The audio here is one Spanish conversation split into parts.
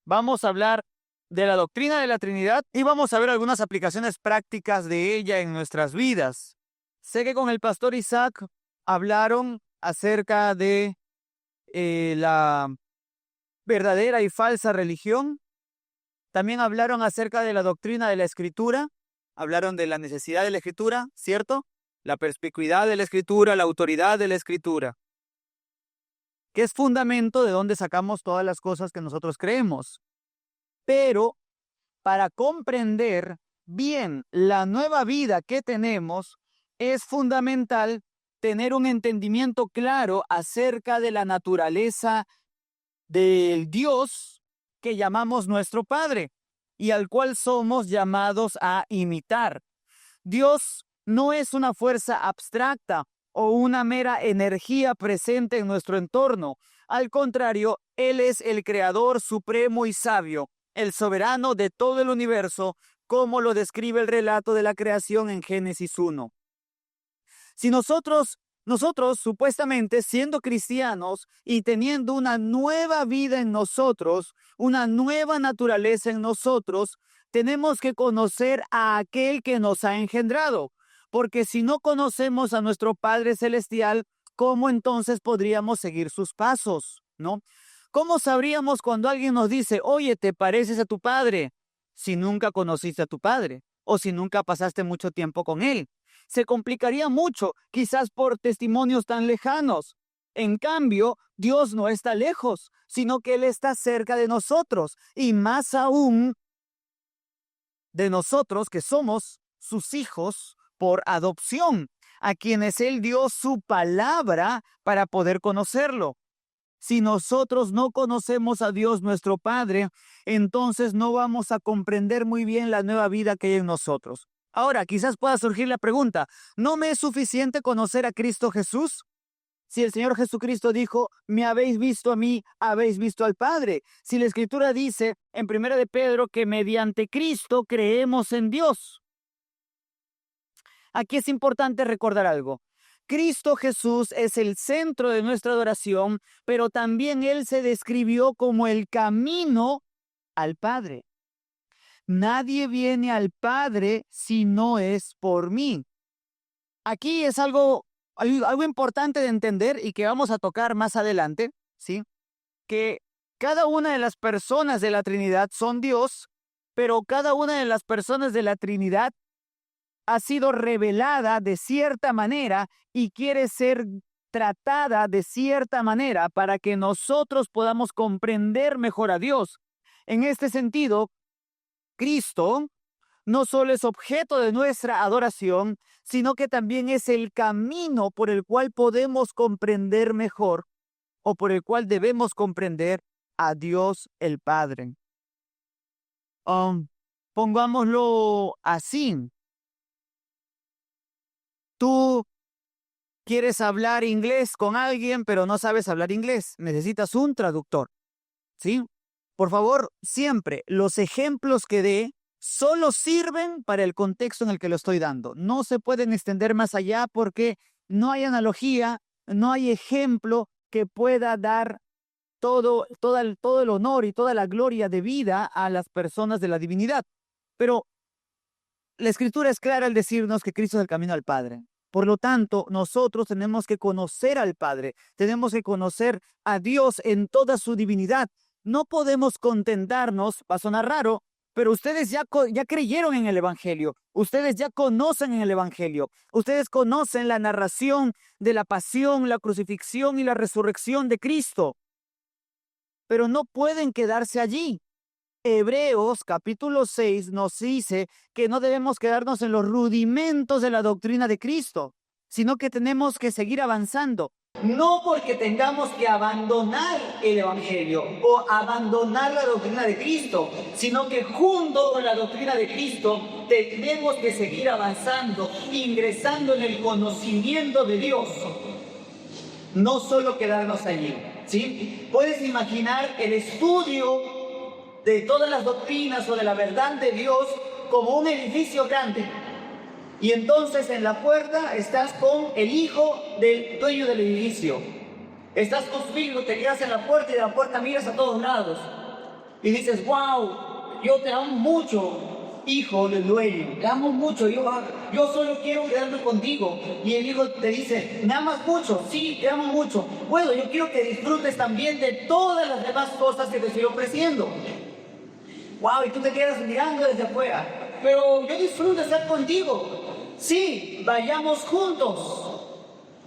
Vamos a hablar de la doctrina de la Trinidad y vamos a ver algunas aplicaciones prácticas de ella en nuestras vidas. Sé que con el pastor Isaac hablaron acerca de la verdadera y falsa religión. También hablaron acerca de la doctrina de la Escritura. Hablaron de la necesidad de la Escritura, ¿cierto? La perspicuidad de la Escritura, la autoridad de la Escritura, que es fundamento de donde sacamos todas las cosas que nosotros creemos. Pero para comprender bien la nueva vida que tenemos, es fundamental tener un entendimiento claro acerca de la naturaleza del Dios que llamamos nuestro Padre y al cual somos llamados a imitar. Dios no es una fuerza abstracta o una mera energía presente en nuestro entorno. Al contrario, Él es el Creador supremo y sabio, el soberano de todo el universo, como lo describe el relato de la creación en Génesis 1. Si nosotros supuestamente siendo cristianos y teniendo una nueva vida en nosotros, una nueva naturaleza en nosotros, tenemos que conocer a aquel que nos ha engendrado, porque si no conocemos a nuestro Padre Celestial, ¿cómo entonces podríamos seguir sus pasos? ¿No? ¿Cómo sabríamos cuando alguien nos dice, oye, te pareces a tu padre, si nunca conociste a tu padre o si nunca pasaste mucho tiempo con él? Se complicaría mucho, quizás por testimonios tan lejanos. En cambio, Dios no está lejos, sino que Él está cerca de nosotros, y más aún de nosotros que somos sus hijos por adopción, a quienes Él dio su palabra para poder conocerlo. Si nosotros no conocemos a Dios nuestro Padre, entonces no vamos a comprender muy bien la nueva vida que hay en nosotros. Ahora, quizás pueda surgir la pregunta, ¿no me es suficiente conocer a Cristo Jesús? Si el Señor Jesucristo dijo, me habéis visto a mí, habéis visto al Padre. Si la Escritura dice en 1 de Pedro que mediante Cristo creemos en Dios. Aquí es importante recordar algo. Cristo Jesús es el centro de nuestra adoración, pero también Él se describió como el camino al Padre. Nadie viene al Padre si no es por mí. Aquí es algo importante de entender y que vamos a tocar más adelante, ¿sí? Que cada una de las personas de la Trinidad son Dios, pero cada una de las personas de la Trinidad ha sido revelada de cierta manera y quiere ser tratada de cierta manera para que nosotros podamos comprender mejor a Dios. En este sentido, Cristo no solo es objeto de nuestra adoración, sino que también es el camino por el cual podemos comprender mejor o por el cual debemos comprender a Dios el Padre. Pongámoslo así. Tú quieres hablar inglés con alguien, pero no sabes hablar inglés. Necesitas un traductor, ¿sí? Por favor, siempre los ejemplos que dé solo sirven para el contexto en el que lo estoy dando. No se pueden extender más allá porque no hay analogía, no hay ejemplo que pueda dar todo el honor y toda la gloria de vida a las personas de la divinidad. Pero la Escritura es clara al decirnos que Cristo es el camino al Padre. Por lo tanto, nosotros tenemos que conocer al Padre, tenemos que conocer a Dios en toda su divinidad. No podemos contentarnos, va a sonar raro, pero ustedes ya creyeron en el Evangelio, ustedes ya conocen en el Evangelio, ustedes conocen la narración de la pasión, la crucifixión y la resurrección de Cristo, pero no pueden quedarse allí. Hebreos capítulo 6 nos dice que no debemos quedarnos en los rudimentos de la doctrina de Cristo, sino que tenemos que seguir avanzando. No porque tengamos que abandonar el Evangelio o abandonar la doctrina de Cristo, sino que junto con la doctrina de Cristo tenemos que seguir avanzando, ingresando en el conocimiento de Dios. No solo quedarnos allí, ¿sí? Puedes imaginar el estudio de todas las doctrinas o de la verdad de Dios como un edificio grande. Y entonces en la puerta estás con el hijo del dueño del edificio. Estás con su hijo, te quedas en la puerta y de la puerta miras a todos lados. Y dices, wow, yo te amo mucho, hijo del dueño. Te amo mucho, yo solo quiero quedarme contigo. Y el hijo te dice, ¿me amas mucho? Sí, te amo mucho. Bueno, yo quiero que disfrutes también de todas las demás cosas que te estoy ofreciendo. Wow, y tú te quedas mirando desde afuera. Pero yo disfruto de estar contigo. Sí, vayamos juntos.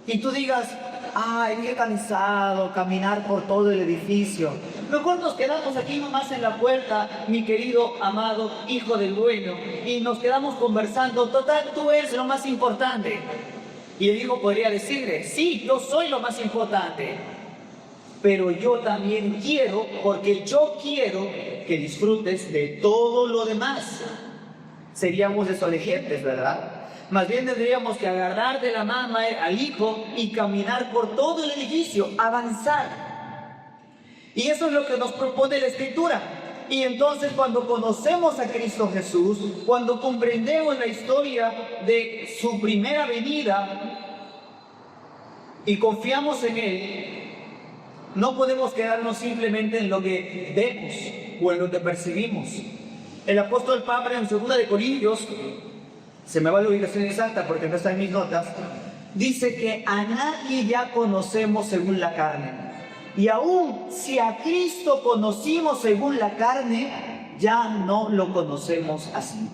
Y tú digas, ay, qué cansado caminar por todo el edificio. Mejor nos quedamos aquí nomás en la puerta, mi querido, amado hijo del dueño. Y nos quedamos conversando. Total, tú eres lo más importante. Y el hijo podría decirle, sí, yo soy lo más importante. Pero yo también quiero, porque yo quiero que disfrutes de todo lo demás. Seríamos desobedientes, ¿verdad? Más bien tendríamos que agarrar de la mano al hijo y caminar por todo el edificio, avanzar. Y eso es lo que nos propone la Escritura. Y entonces cuando conocemos a Cristo Jesús, cuando comprendemos la historia de su primera venida y confiamos en Él, no podemos quedarnos simplemente en lo que vemos o en lo que percibimos. El apóstol Pablo en 2 de Corintios, se me va la ubicación exacta porque no está en mis notas, dice que a nadie ya conocemos según la carne. Y aún si a Cristo conocimos según la carne, ya no lo conocemos así.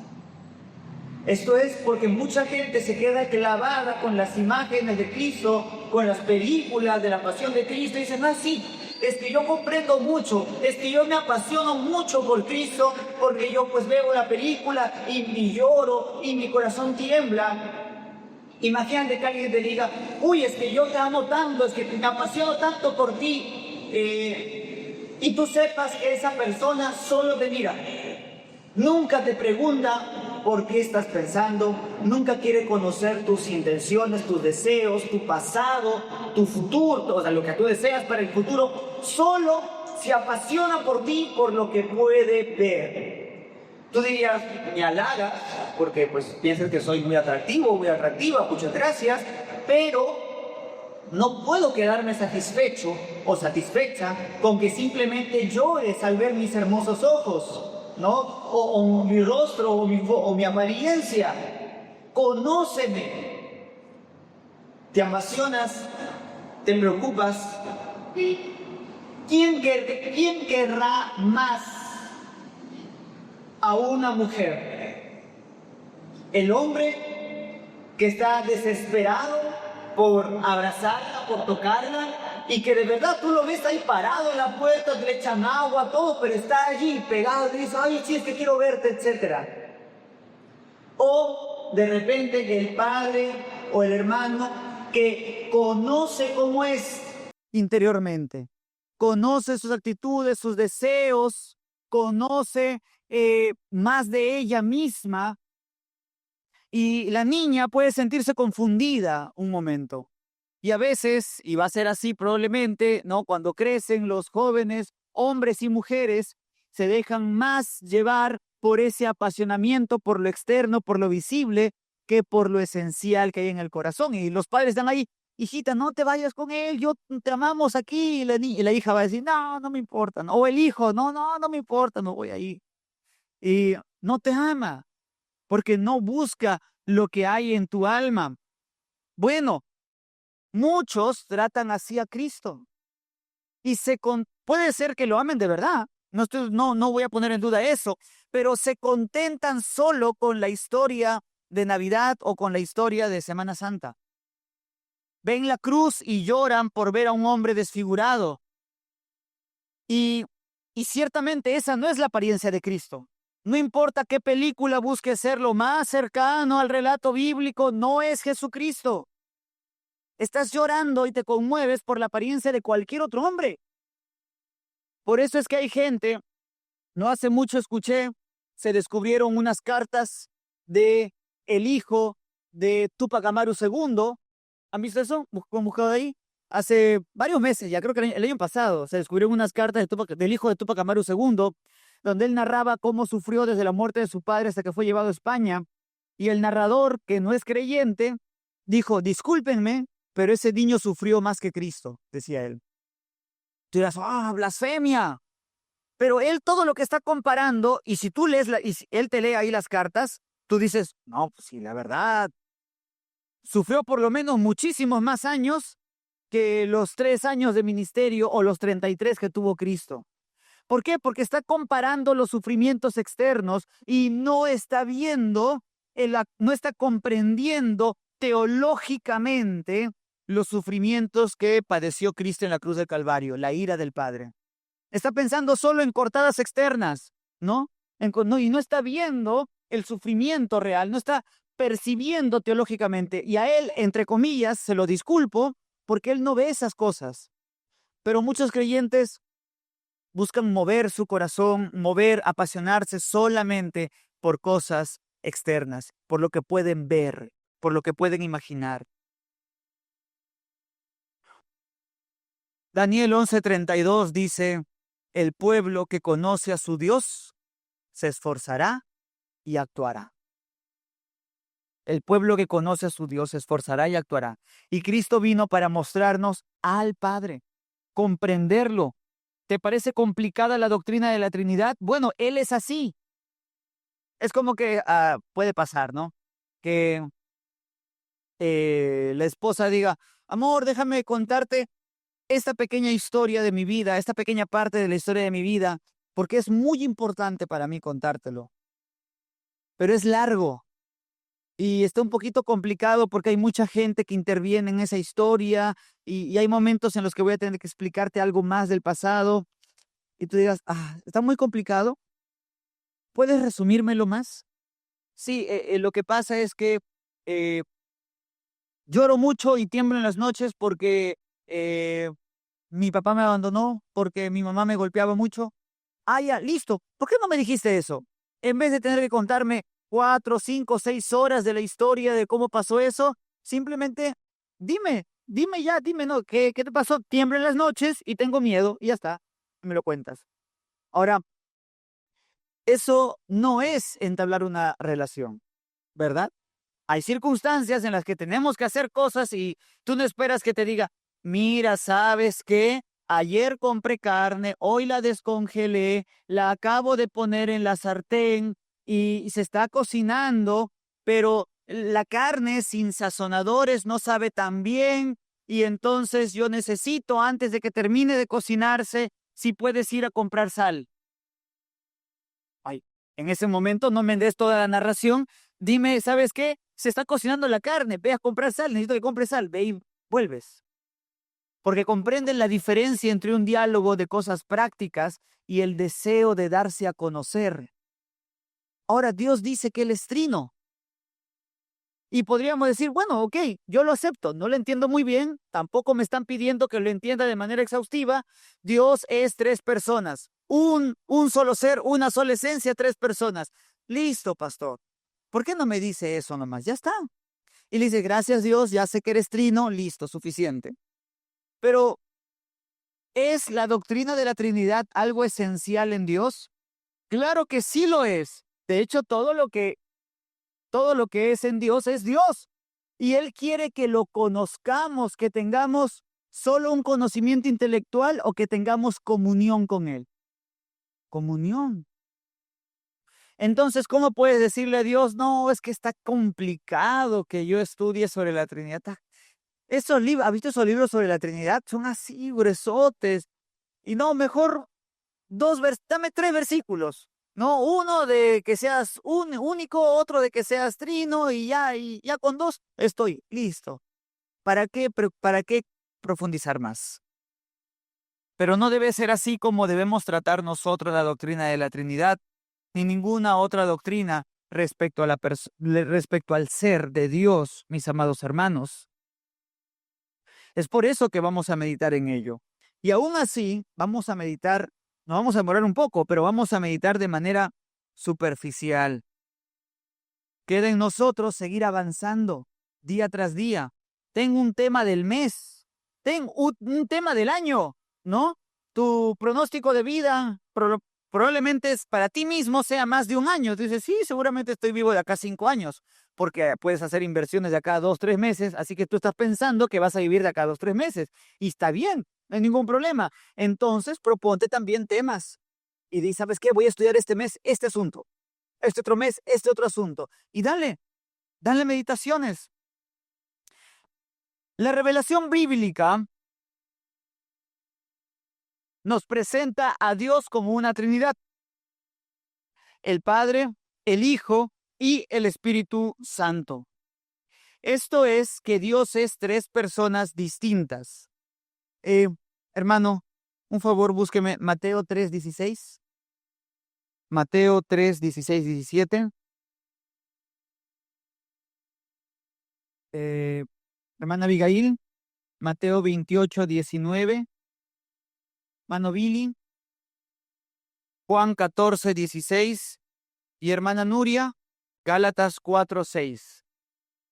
Esto es porque mucha gente se queda clavada con las imágenes de Cristo, con las películas de la pasión de Cristo y dicen, ah, sí, es que yo comprendo mucho, es que yo me apasiono mucho por Cristo, porque yo pues veo la película y lloro y mi corazón tiembla. Imagínate que alguien te diga, uy, es que yo te amo tanto, es que me apasiono tanto por ti, y tú sepas que esa persona solo te mira, nunca te pregunta por qué estás pensando, nunca quiere conocer tus intenciones, tus deseos, tu pasado, tu futuro, o sea, lo que tú deseas para el futuro, solo se apasiona por ti, por lo que puede ver. Tú dirías, me halagas, porque pues piensas que soy muy atractivo, muy atractiva, muchas gracias, pero no puedo quedarme satisfecho o satisfecha con que simplemente llores al ver mis hermosos ojos, ¿no? O mi rostro o mi apariencia. Conóceme. Te apasionas, te preocupas. ¿Quién querrá más a una mujer? El hombre que está desesperado por abrazarla, por tocarla, y que de verdad tú lo ves ahí parado en la puerta, le echan agua, todo, pero está allí pegado y dice, ay, sí, es que quiero verte, etc. O de repente el padre o el hermano que conoce cómo es interiormente, conoce sus actitudes, sus deseos, conoce más de ella misma, y la niña puede sentirse confundida un momento. Y a veces, y va a ser así probablemente, ¿no? Cuando crecen los jóvenes, hombres y mujeres, se dejan más llevar por ese apasionamiento, por lo externo, por lo visible, que por lo esencial que hay en el corazón. Y los padres están ahí, hijita, no te vayas con él, yo te amamos aquí. Y la hija va a decir, no, no me importa. ¿No? O el hijo, no, no, no me importa, no voy ahí. Y no te ama, porque no busca lo que hay en tu alma. Bueno, muchos tratan así a Cristo y puede ser que lo amen de verdad. No voy a poner en duda eso, pero se contentan solo con la historia de Navidad o con la historia de Semana Santa. Ven la cruz y lloran por ver a un hombre desfigurado. Y ciertamente esa no es la apariencia de Cristo. No importa qué película busque ser lo más cercano al relato bíblico, no es Jesucristo. Estás llorando y te conmueves por la apariencia de cualquier otro hombre. Por eso es que hay gente, no hace mucho escuché, se descubrieron unas cartas de el hijo de Túpac Amaru II. ¿Han visto eso? ¿Han buscado ahí? Hace varios meses, ya creo que el año pasado, se descubrieron unas cartas del hijo de Túpac Amaru II, donde él narraba cómo sufrió desde la muerte de su padre hasta que fue llevado a España. Y el narrador, que no es creyente, dijo, discúlpenme, pero ese niño sufrió más que Cristo, decía él. Tú dirás, blasfemia. Pero él todo lo que está comparando, y si tú lees, y si él te lee ahí las cartas, tú dices, no, pues sí, la verdad, sufrió por lo menos muchísimos más años que los 3 años de ministerio o los 33 que tuvo Cristo. ¿Por qué? Porque está comparando los sufrimientos externos y no está viendo, no está comprendiendo teológicamente los sufrimientos que padeció Cristo en la cruz del Calvario, la ira del Padre. Está pensando solo en cortadas externas, ¿no? Y no está viendo el sufrimiento real, no está percibiendo teológicamente. Y a él, entre comillas, se lo disculpo porque él no ve esas cosas. Pero muchos creyentes buscan mover su corazón, apasionarse solamente por cosas externas, por lo que pueden ver, por lo que pueden imaginar. Daniel 11:32 dice, el pueblo que conoce a su Dios se esforzará y actuará. El pueblo que conoce a su Dios se esforzará y actuará. Y Cristo vino para mostrarnos al Padre, comprenderlo. ¿Te parece complicada la doctrina de la Trinidad? Bueno, Él es así. Es como que puede pasar, ¿no? Que la esposa diga, amor, déjame contarte esta pequeña historia de mi vida, esta pequeña parte de la historia de mi vida, porque es muy importante para mí contártelo. Pero es largo y está un poquito complicado porque hay mucha gente que interviene en esa historia y hay momentos en los que voy a tener que explicarte algo más del pasado y tú digas, está muy complicado. ¿Puedes resumírmelo más? Sí, lo que pasa es que eh, lloro mucho y tiemblo en las noches porque mi papá me abandonó, porque mi mamá me golpeaba mucho. Ya, listo. ¿Por qué no me dijiste eso? En vez de tener que contarme 4, 5, 6 horas de la historia de cómo pasó eso, simplemente dime ya, dime, ¿no? ¿Qué te pasó? Tiemblo en las noches y tengo miedo y ya está. Me lo cuentas. Ahora, eso no es entablar una relación, ¿verdad? Hay circunstancias en las que tenemos que hacer cosas y tú no esperas que te diga, mira, ¿sabes qué? Ayer compré carne, hoy la descongelé, la acabo de poner en la sartén y se está cocinando, pero la carne sin sazonadores no sabe tan bien y entonces yo necesito, antes de que termine de cocinarse, si puedes ir a comprar sal. En ese momento no me des toda la narración. Dime, ¿sabes qué? Se está cocinando la carne, ve a comprar sal, necesito que compres sal, ve y vuelves. Porque comprenden la diferencia entre un diálogo de cosas prácticas y el deseo de darse a conocer. Ahora Dios dice que Él es trino. Y podríamos decir, bueno, ok, yo lo acepto, no lo entiendo muy bien, tampoco me están pidiendo que lo entienda de manera exhaustiva. Dios es 3 personas, un solo ser, una sola esencia, 3 personas. Listo, pastor. ¿Por qué no me dice eso nomás? Ya está. Y le dice, gracias Dios, ya sé que eres trino, listo, suficiente. Pero, ¿es la doctrina de la Trinidad algo esencial en Dios? Claro que sí lo es. De hecho, todo lo que es en Dios es Dios. Y Él quiere que lo conozcamos, que tengamos solo un conocimiento intelectual o que tengamos comunión con Él. Comunión. Entonces, ¿cómo puedes decirle a Dios, no, es que está complicado que yo estudie sobre la Trinidad? Esos libros, ¿has visto esos libros sobre la Trinidad? Son así gruesotes. Y no, mejor dame 3 versículos. No, uno de que seas único, otro de que seas trino y ya con 2 estoy listo. ¿Para qué profundizar más? Pero no debe ser así como debemos tratar nosotros la doctrina de la Trinidad, ni ninguna otra doctrina respecto al ser de Dios, mis amados hermanos. Es por eso que vamos a meditar en ello. Y aún así, vamos a meditar, nos vamos a demorar un poco, pero vamos a meditar de manera superficial. Queda en nosotros seguir avanzando día tras día. Ten un tema del mes, ten un tema del año, ¿no? Tu pronóstico de vida probablemente es para ti mismo sea más de un año. Tú dices, sí, seguramente estoy vivo de acá 5 años, porque puedes hacer inversiones de acá 2, 3 meses, así que tú estás pensando que vas a vivir de acá 2, 3 meses. Y está bien, no hay ningún problema. Entonces, proponte también temas. Y di, ¿sabes qué? Voy a estudiar este mes este asunto, este otro mes este otro asunto. Y dale meditaciones. La revelación bíblica nos presenta a Dios como una Trinidad: el Padre, el Hijo y el Espíritu Santo. Esto es que Dios es 3 personas distintas. Hermano, un favor, búsqueme Mateo 3:16. Mateo 3:16, 17. Hermana Abigail, Mateo 28:19. Hermano Billy, Juan 14:16. Y hermana Nuria, Gálatas 4:6.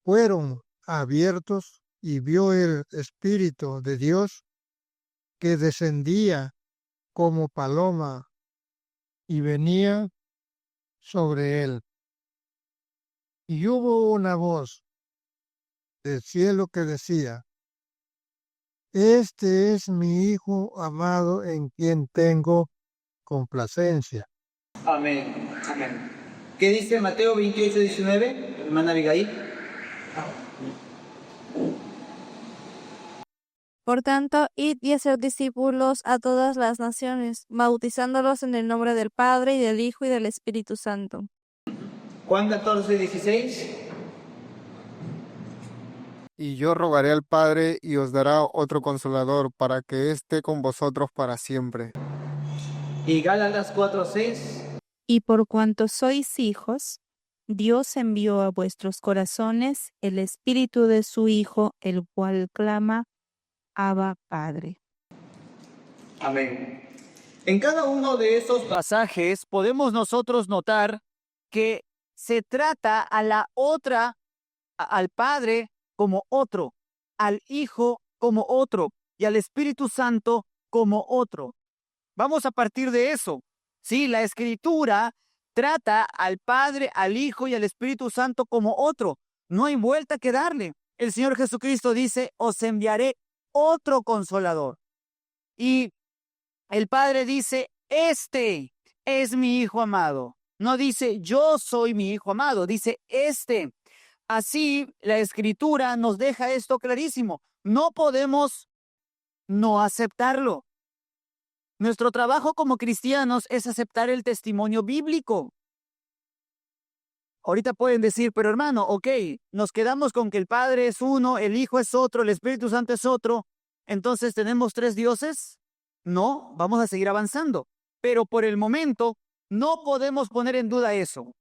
Fueron abiertos y vio el Espíritu de Dios que descendía como paloma y venía sobre él. Y hubo una voz del cielo que decía: Este es mi Hijo amado en quien tengo complacencia. Amén. Amén. ¿Qué dice Mateo 28:19, hermana Abigail? Por tanto, id y haced discípulos a todas las naciones, bautizándolos en el nombre del Padre, y del Hijo, y del Espíritu Santo. Juan 14:16. Y yo rogaré al Padre y os dará otro consolador para que esté con vosotros para siempre. Y Gálatas 4:6. Y por cuanto sois hijos, Dios envió a vuestros corazones el Espíritu de su Hijo, el cual clama: Abba, Padre. Amén. En cada uno de esos pasajes podemos nosotros notar que se trata al Padre como otro, al Hijo como otro y al Espíritu Santo como otro. Vamos a partir de eso. Sí, la Escritura trata al Padre, al Hijo y al Espíritu Santo como otro. No hay vuelta que darle. El Señor Jesucristo dice, os enviaré otro consolador. Y el Padre dice, este es mi Hijo amado. No dice, yo soy mi Hijo amado. Dice, este. Así, la Escritura nos deja esto clarísimo. No podemos no aceptarlo. Nuestro trabajo como cristianos es aceptar el testimonio bíblico. Ahorita pueden decir, pero hermano, ok, nos quedamos con que el Padre es uno, el Hijo es otro, el Espíritu Santo es otro. Entonces, ¿tenemos 3 dioses? No, vamos a seguir avanzando. Pero por el momento, no podemos poner en duda eso.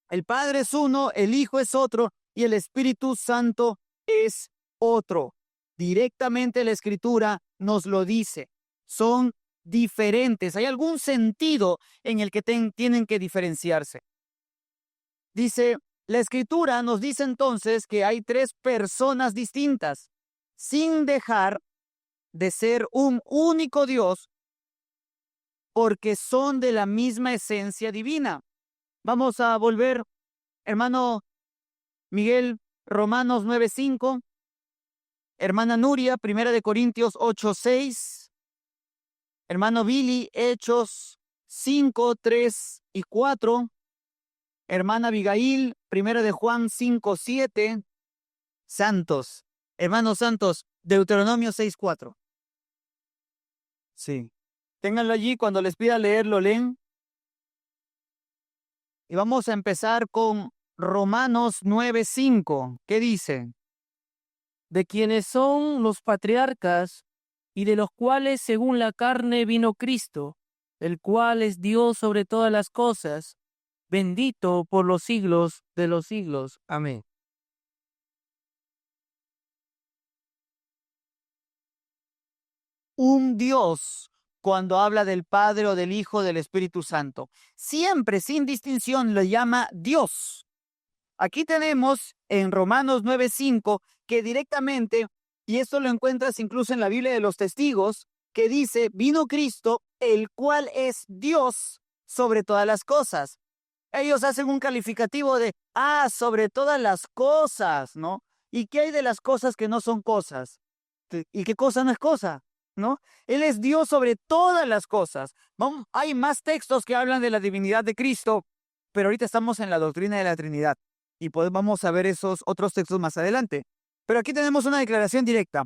El Padre es uno, el Hijo es otro y el Espíritu Santo es otro. Directamente la Escritura nos lo dice. Son diferentes. ¿Hay algún sentido en el que tienen que diferenciarse? Dice, la Escritura nos dice entonces que hay 3 personas distintas, sin dejar de ser un único Dios, porque son de la misma esencia divina. Vamos a volver, hermano Miguel, Romanos 9:5, hermana Nuria, 1 Corintios 8:6, hermano Billy, Hechos 5:3 y 4, Hermana Abigail, 1 de Juan 5:7. Santos, hermanos santos, Deuteronomio 6:4. Sí. Ténganlo allí, cuando les pida leer, lo leen. Y vamos a empezar con Romanos 9:5. ¿Qué dice? De quienes son los patriarcas y de los cuales según la carne vino Cristo, el cual es Dios sobre todas las cosas, bendito por los siglos de los siglos. Amén. Un Dios cuando habla del Padre o del Hijo, del Espíritu Santo. Siempre, sin distinción, lo llama Dios. Aquí tenemos en Romanos 9:5 que directamente, y esto lo encuentras incluso en la Biblia de los Testigos, que dice, vino Cristo, el cual es Dios sobre todas las cosas. Ellos hacen un calificativo de, sobre todas las cosas, ¿no? ¿Y qué hay de las cosas que no son cosas? ¿Y qué cosa no es cosa? ¿No? Él es Dios sobre todas las cosas. Hay más textos que hablan de la divinidad de Cristo, pero ahorita estamos en la doctrina de la Trinidad y vamos a ver esos otros textos más adelante. Pero aquí tenemos una declaración directa.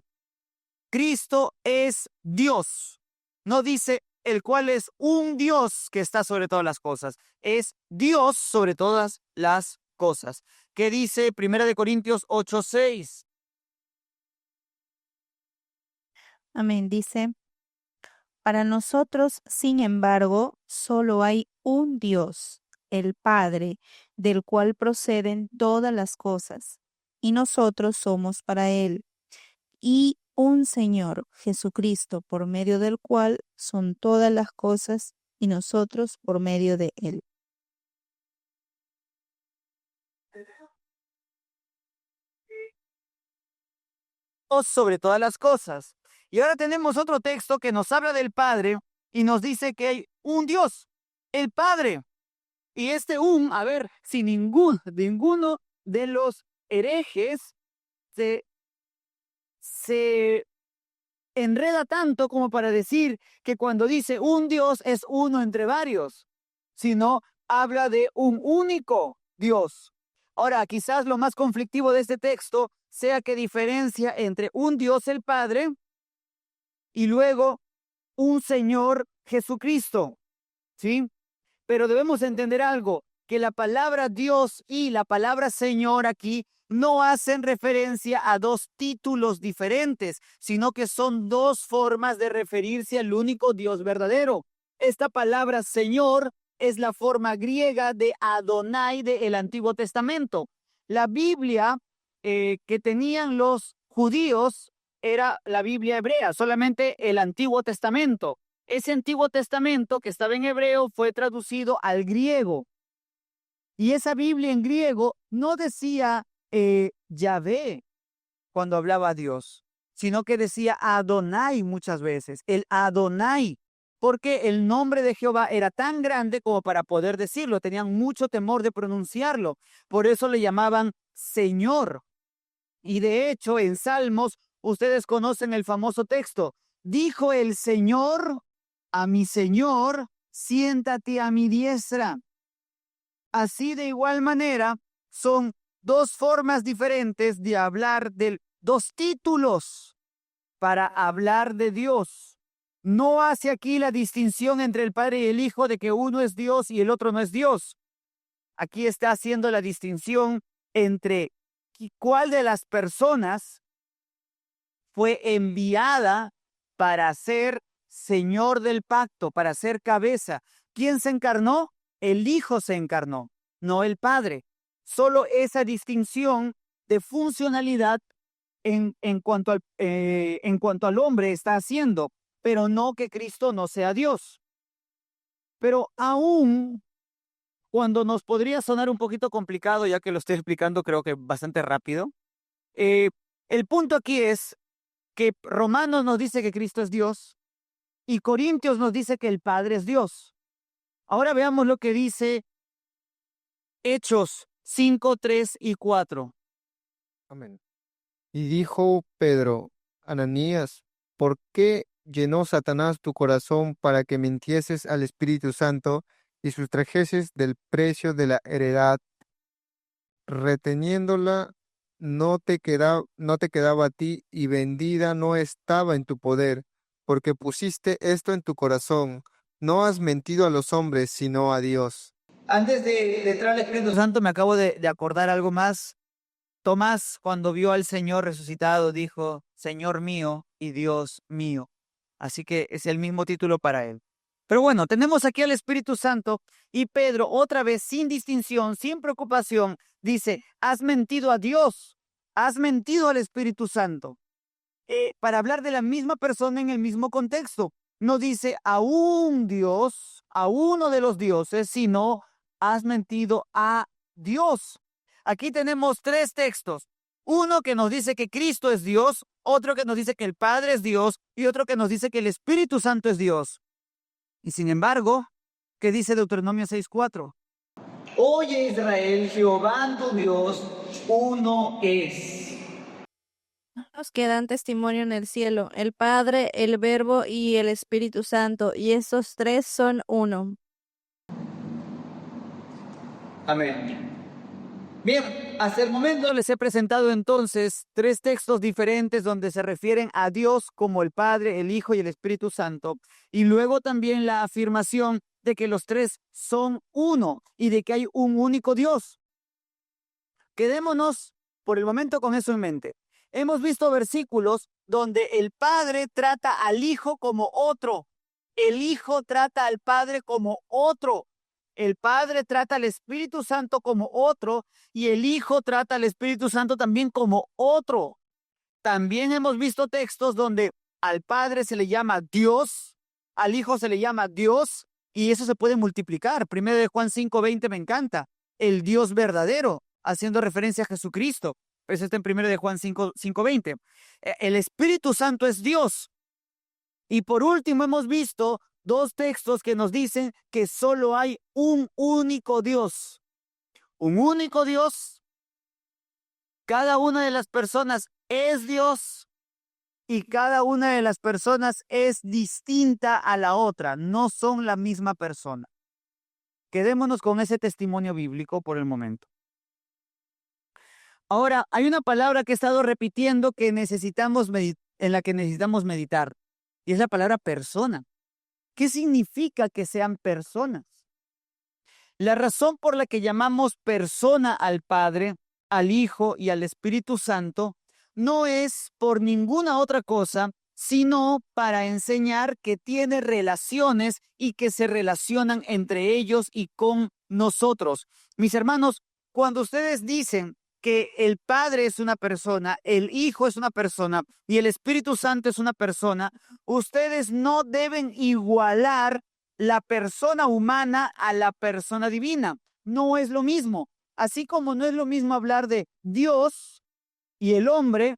Cristo es Dios. No dice el cual es un Dios que está sobre todas las cosas. Es Dios sobre todas las cosas. ¿Qué dice 1 Corintios 8:6? Amén. Dice, para nosotros, sin embargo, solo hay un Dios, el Padre, del cual proceden todas las cosas, y nosotros somos para Él, y un Señor, Jesucristo, por medio del cual son todas las cosas, y nosotros por medio de Él. Dios sobre todas las cosas. Y ahora tenemos otro texto que nos habla del Padre y nos dice que hay un Dios, el Padre. Y si ninguno de los herejes se enreda tanto como para decir que cuando dice un Dios es uno entre varios, sino habla de un único Dios. Ahora, quizás lo más conflictivo de este texto sea que diferencia entre un Dios el Padre y luego un Señor Jesucristo, ¿sí? Pero debemos entender algo, que la palabra Dios y la palabra Señor aquí no hacen referencia a dos títulos diferentes, sino que son dos formas de referirse al único Dios verdadero. Esta palabra Señor es la forma griega de Adonai del Antiguo Testamento. La Biblia que tenían los judíos era la Biblia hebrea, solamente el Antiguo Testamento. Ese Antiguo Testamento que estaba en hebreo fue traducido al griego. Y esa Biblia en griego no decía Yahvé cuando hablaba a Dios, sino que decía Adonai muchas veces, el Adonai, porque el nombre de Jehová era tan grande como para poder decirlo, tenían mucho temor de pronunciarlo, por eso le llamaban Señor. Y de hecho, en Salmos, ustedes conocen el famoso texto, dijo el Señor a mi Señor, siéntate a mi diestra. Así de igual manera, son dos formas diferentes de hablar dos títulos para hablar de Dios. No hace aquí la distinción entre el Padre y el Hijo de que uno es Dios y el otro no es Dios. Aquí está haciendo la distinción entre cuál de las personas fue enviada para ser Señor del pacto, para ser cabeza. ¿Quién se encarnó? El Hijo se encarnó, no el Padre. Solo esa distinción de funcionalidad en cuanto al hombre está haciendo, pero no que Cristo no sea Dios. Pero aún cuando nos podría sonar un poquito complicado, ya que lo estoy explicando creo que bastante rápido, el punto aquí es que Romanos nos dice que Cristo es Dios y Corintios nos dice que el Padre es Dios. Ahora veamos lo que dice Hechos 5, 3 y 4. Amén. Y dijo Pedro, Ananías, ¿por qué llenó Satanás tu corazón para que mintieses al Espíritu Santo y sustrajeses del precio de la heredad, reteniéndola no te quedaba a ti, y vendida no estaba en tu poder, porque pusiste esto en tu corazón. No has mentido a los hombres, sino a Dios. Antes de entrar al Espíritu Santo, me acabo de acordar algo más. Tomás, cuando vio al Señor resucitado, dijo, Señor mío y Dios mío. Así que es el mismo título para él. Pero bueno, tenemos aquí al Espíritu Santo y Pedro, otra vez, sin distinción, sin preocupación, dice, has mentido a Dios, has mentido al Espíritu Santo. Para hablar de la misma persona en el mismo contexto. No dice a un Dios, a uno de los dioses, sino has mentido a Dios. Aquí tenemos tres textos. Uno que nos dice que Cristo es Dios, otro que nos dice que el Padre es Dios y otro que nos dice que el Espíritu Santo es Dios. Y sin embargo, ¿qué dice Deuteronomio 6:4? Oye Israel, Jehová tu Dios, uno es. Los que dan testimonio en el cielo, el Padre, el Verbo y el Espíritu Santo, y estos tres son uno. Amén. Bien, hasta el momento les he presentado entonces tres textos diferentes donde se refieren a Dios como el Padre, el Hijo y el Espíritu Santo. Y luego también la afirmación de que los tres son uno y de que hay un único Dios. Quedémonos por el momento con eso en mente. Hemos visto versículos donde el Padre trata al Hijo como otro. El Hijo trata al Padre como otro. El Padre trata al Espíritu Santo como otro y el Hijo trata al Espíritu Santo también como otro. También hemos visto textos donde al Padre se le llama Dios, al Hijo se le llama Dios y eso se puede multiplicar. Primero de Juan 5:20 me encanta. El Dios verdadero, haciendo referencia a Jesucristo. Eso está en primero de Juan 5:20. El Espíritu Santo es Dios. Y por último hemos visto dos textos que nos dicen que solo hay un único Dios. Un único Dios. Cada una de las personas es Dios y cada una de las personas es distinta a la otra. No son la misma persona. Quedémonos con ese testimonio bíblico por el momento. Ahora, hay una palabra que he estado repitiendo que en la que necesitamos meditar. Y es la palabra persona. ¿Qué significa que sean personas? La razón por la que llamamos persona al Padre, al Hijo y al Espíritu Santo no es por ninguna otra cosa, sino para enseñar que tiene relaciones y que se relacionan entre ellos y con nosotros. Mis hermanos, cuando ustedes dicen que el Padre es una persona, el Hijo es una persona y el Espíritu Santo es una persona, ustedes no deben igualar la persona humana a la persona divina. No es lo mismo. Así como no es lo mismo hablar de Dios y el hombre,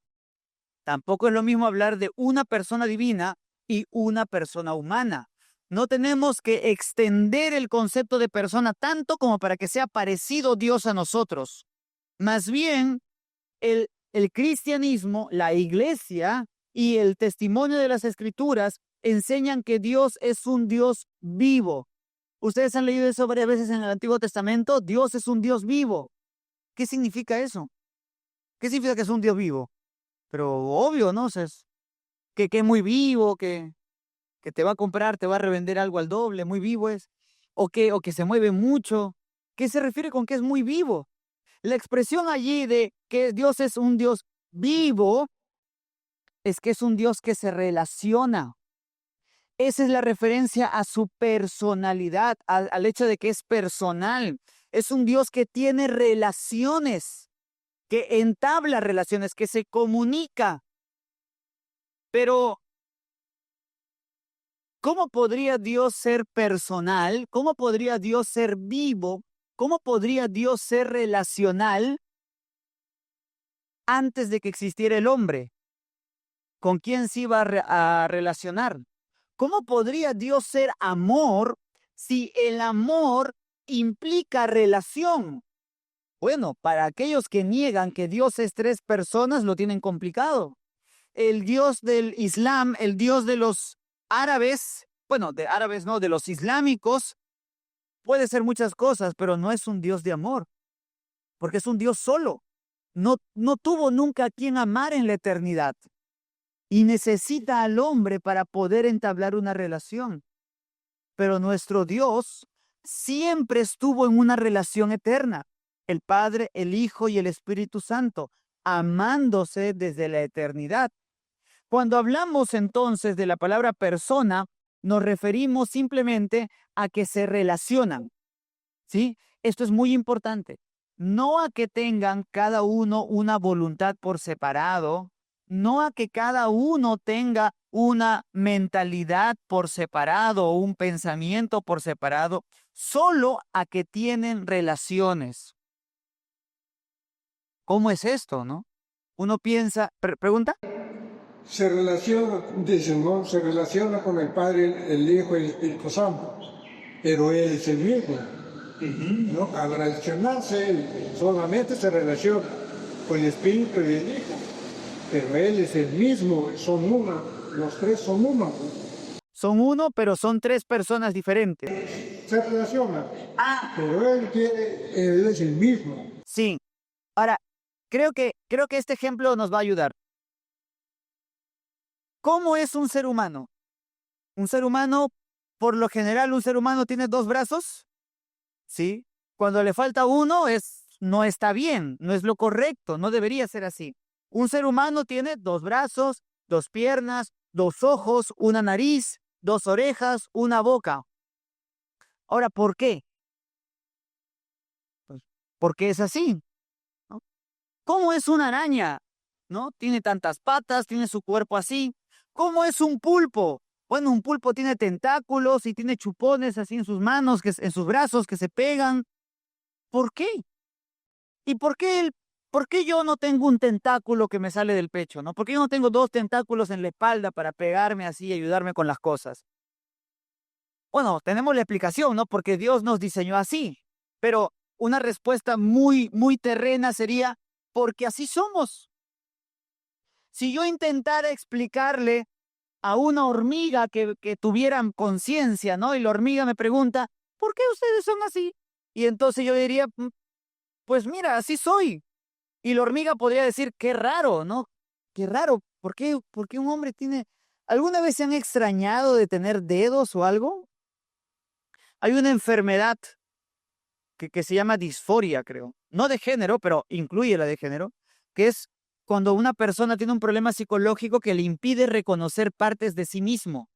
tampoco es lo mismo hablar de una persona divina y una persona humana. No tenemos que extender el concepto de persona tanto como para que sea parecido Dios a nosotros. Más bien, el cristianismo, la iglesia y el testimonio de las Escrituras enseñan que Dios es un Dios vivo. Ustedes han leído eso varias veces en el Antiguo Testamento. Dios es un Dios vivo. ¿Qué significa eso? ¿Qué significa que es un Dios vivo? Pero obvio, ¿no? O sea, que es muy vivo, que te va a comprar, te va a revender algo al doble, muy vivo es. O que se mueve mucho. ¿Qué se refiere con que es muy vivo? La expresión allí de que Dios es un Dios vivo es que es un Dios que se relaciona. Esa es la referencia a su personalidad, al hecho de que es personal. Es un Dios que tiene relaciones, que entabla relaciones, que se comunica. Pero, ¿cómo podría Dios ser personal? ¿Cómo podría Dios ser vivo? ¿Cómo podría Dios ser relacional antes de que existiera el hombre? ¿Con quién se iba a relacionar? ¿Cómo podría Dios ser amor si el amor implica relación? Bueno, para aquellos que niegan que Dios es tres personas, lo tienen complicado. El Dios del Islam, el Dios de los árabes, bueno, de árabes no, de los islámicos, puede ser muchas cosas, pero no es un Dios de amor, porque es un Dios solo. No tuvo nunca a quien amar en la eternidad y necesita al hombre para poder entablar una relación. Pero nuestro Dios siempre estuvo en una relación eterna. El Padre, el Hijo y el Espíritu Santo, amándose desde la eternidad. Cuando hablamos entonces de la palabra persona, nos referimos simplemente a que se relacionan, ¿sí? Esto es muy importante. No a que tengan cada uno una voluntad por separado, no a que cada uno tenga una mentalidad por separado o un pensamiento por separado, solo a que tienen relaciones. ¿Cómo es esto, no? Uno piensa, ¿pregunta? Se relaciona, dicen, ¿no? Se relaciona con el Padre, el Hijo y el Espíritu Santo, pero Él es el mismo, ¿no? Al relacionarse, Él solamente se relaciona con el Espíritu y el Hijo, pero Él es el mismo, son una, los tres son uno. Son uno, pero son tres personas diferentes. Se relacionan, pero Él es el mismo. Sí. Ahora, creo que este ejemplo nos va a ayudar. ¿Cómo es un ser humano? Un ser humano, por lo general, un ser humano tiene dos brazos, ¿sí? Cuando le falta uno, no está bien, no es lo correcto, no debería ser así. Un ser humano tiene dos brazos, dos piernas, dos ojos, una nariz, dos orejas, una boca. Ahora, ¿por qué? Pues, porque es así, ¿no? ¿Cómo es una araña? ¿No? Tiene tantas patas, tiene su cuerpo así. ¿Cómo es un pulpo? Bueno, un pulpo tiene tentáculos y tiene chupones así en sus manos, en sus brazos que se pegan. ¿Por qué? ¿Y por qué yo no tengo un tentáculo que me sale del pecho, ¿no? ¿Por qué yo no tengo dos tentáculos en la espalda para pegarme así y ayudarme con las cosas? Bueno, tenemos la explicación, ¿no? Porque Dios nos diseñó así. Pero una respuesta muy, muy terrena sería, porque así somos. Si yo intentara explicarle a una hormiga que tuvieran conciencia, ¿no? Y la hormiga me pregunta, ¿por qué ustedes son así? Y entonces yo diría, pues mira, así soy. Y la hormiga podría decir, qué raro, ¿no? Qué raro, por qué un hombre tiene... ¿Alguna vez se han extrañado de tener dedos o algo? Hay una enfermedad que se llama disforia, creo. No de género, pero incluye la de género, que es cuando una persona tiene un problema psicológico que le impide reconocer partes de sí mismo.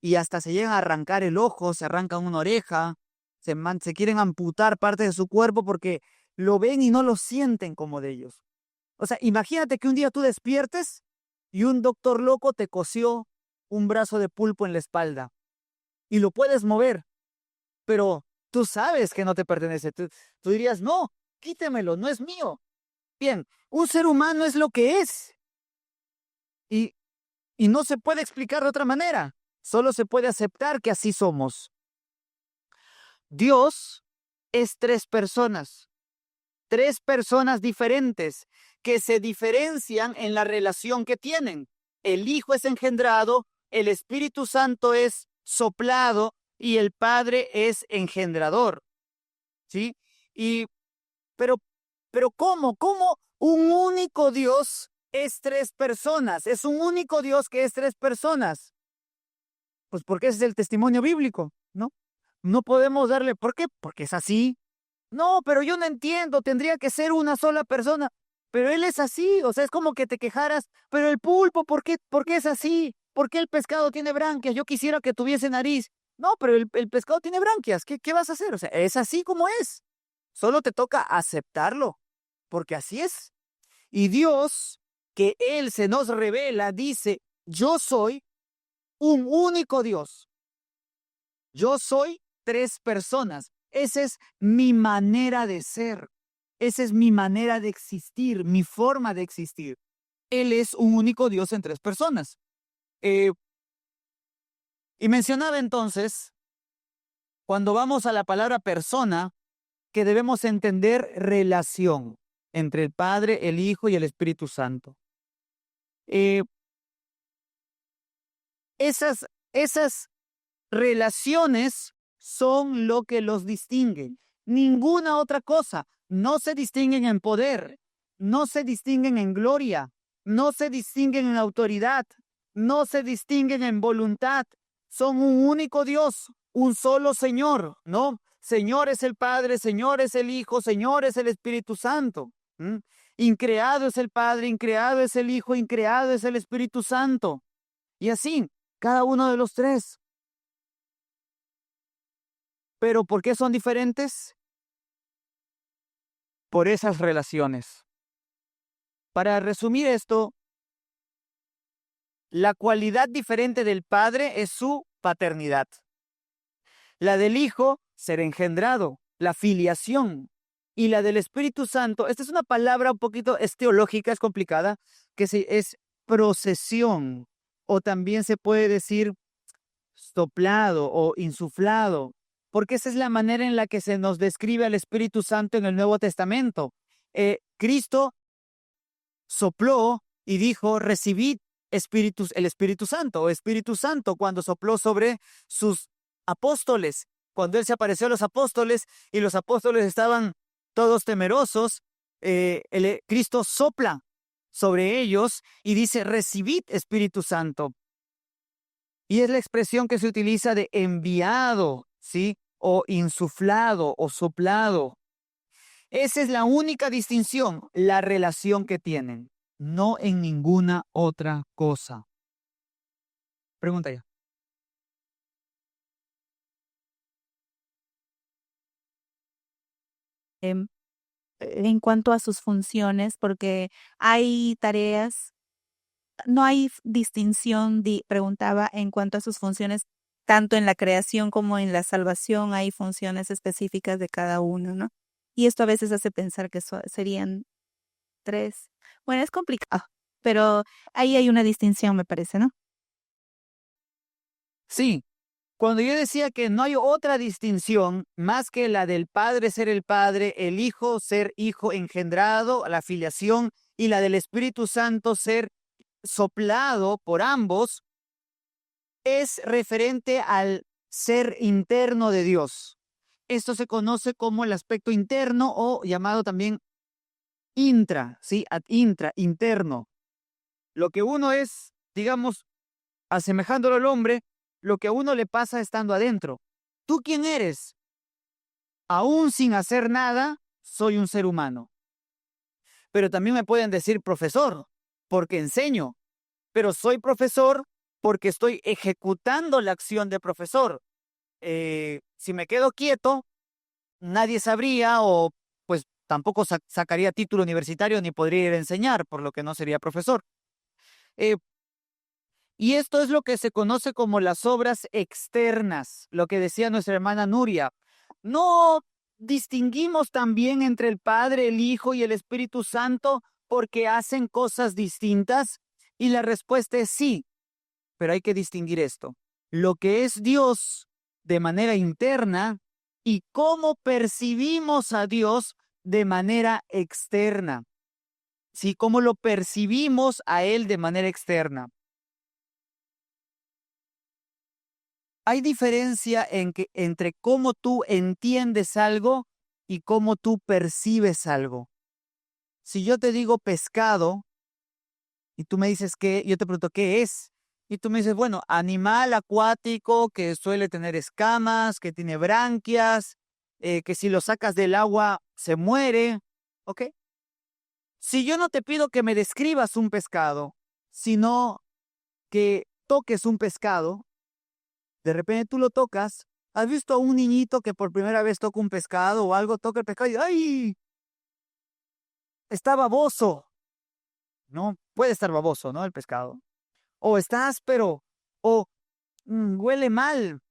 Y hasta se llegan a arrancar el ojo, se arrancan una oreja, se quieren amputar partes de su cuerpo porque lo ven y no lo sienten como de ellos. O sea, imagínate que un día tú despiertes y un doctor loco te cosió un brazo de pulpo en la espalda y lo puedes mover, pero tú sabes que no te pertenece. Tú dirías, no, quítemelo, no es mío. Bien, un ser humano es lo que es y, y no se puede explicar de otra manera. Solo se puede aceptar que así somos. Dios es tres personas diferentes que se diferencian en la relación que tienen. El Hijo es engendrado, el Espíritu Santo es soplado y el Padre es engendrador. ¿Sí? Pero ¿cómo un único Dios es tres personas? Es un único Dios que es tres personas. Pues porque ese es el testimonio bíblico, ¿no? No podemos darle, ¿por qué? Porque es así. No, pero yo no entiendo, tendría que ser una sola persona. Pero él es así, o sea, es como que te quejaras, pero el pulpo, por qué es así? ¿Por qué el pescado tiene branquias? Yo quisiera que tuviese nariz. No, pero el pescado tiene branquias, ¿qué vas a hacer? O sea, es así como es. Solo te toca aceptarlo, porque así es. Y Dios, que Él se nos revela, dice, yo soy un único Dios. Yo soy tres personas. Esa es mi manera de ser. Esa es mi manera de existir, mi forma de existir. Él es un único Dios en tres personas. Y mencionaba entonces, cuando vamos a la palabra persona, que debemos entender relación entre el Padre, el Hijo y el Espíritu Santo. Esas relaciones son lo que los distinguen. Ninguna otra cosa. No se distinguen en poder, no se distinguen en gloria, no se distinguen en autoridad, no se distinguen en voluntad. Son un único Dios, un solo Señor, ¿no? Señor es el Padre, Señor es el Hijo, Señor es el Espíritu Santo. Increado es el Padre, increado es el Hijo, increado es el Espíritu Santo. Y así, cada uno de los tres. ¿Pero por qué son diferentes? Por esas relaciones. Para resumir esto, la cualidad diferente del Padre es su paternidad. La del Hijo, ser engendrado, la filiación. Y la del Espíritu Santo, esta es una palabra un poquito teológica, es complicada, que es procesión, o también se puede decir soplado o insuflado, porque esa es la manera en la que se nos describe al Espíritu Santo en el Nuevo Testamento. Cristo sopló y dijo, recibid el Espíritu Santo, o Espíritu Santo, cuando sopló sobre sus apóstoles. Cuando Él se apareció a los apóstoles y los apóstoles estaban todos temerosos, Cristo sopla sobre ellos y dice, recibid Espíritu Santo. Y es la expresión que se utiliza de enviado, ¿sí? O insuflado o soplado. Esa es la única distinción, la relación que tienen, no en ninguna otra cosa. Pregunta ya. En cuanto a sus funciones, porque hay tareas, no hay distinción, preguntaba, en cuanto a sus funciones, tanto en la creación como en la salvación hay funciones específicas de cada uno, ¿no? Y esto a veces hace pensar que serían 3. Bueno, es complicado, pero ahí hay una distinción, me parece, ¿no? Sí, cuando yo decía que no hay otra distinción más que la del Padre ser el Padre, el Hijo ser Hijo engendrado, la filiación, y la del Espíritu Santo ser soplado por ambos, es referente al ser interno de Dios. Esto se conoce como el aspecto interno o llamado también intra, ¿sí? Ad intra, interno. Lo que uno es, digamos, asemejándolo al hombre, lo que a uno le pasa estando adentro. ¿Tú quién eres? Aún sin hacer nada, soy un ser humano. Pero también me pueden decir profesor, porque enseño. Pero soy profesor porque estoy ejecutando la acción de profesor. Si me quedo quieto, nadie sabría o pues tampoco sacaría título universitario ni podría ir a enseñar, por lo que no sería profesor. Y esto es lo que se conoce como las obras externas, lo que decía nuestra hermana Nuria. No distinguimos también entre el Padre, el Hijo y el Espíritu Santo porque hacen cosas distintas. Y la respuesta es sí, pero hay que distinguir esto. Lo que es Dios de manera interna y cómo percibimos a Dios de manera externa. Sí, cómo lo percibimos a Él de manera externa. Hay diferencia entre cómo tú entiendes algo y cómo tú percibes algo. Si yo te digo pescado y tú me dices qué, yo te pregunto qué es. Y tú me dices, bueno, animal acuático que suele tener escamas, que tiene branquias, que si lo sacas del agua se muere. ¿Ok? Si yo no te pido que me describas un pescado, sino que toques un pescado, de repente tú lo tocas. ¿Has visto a un niñito que por primera vez toca un pescado o algo, toca el pescado y ¡ay! Está baboso. No, puede estar baboso, ¿no? El pescado. O está áspero, o huele mal.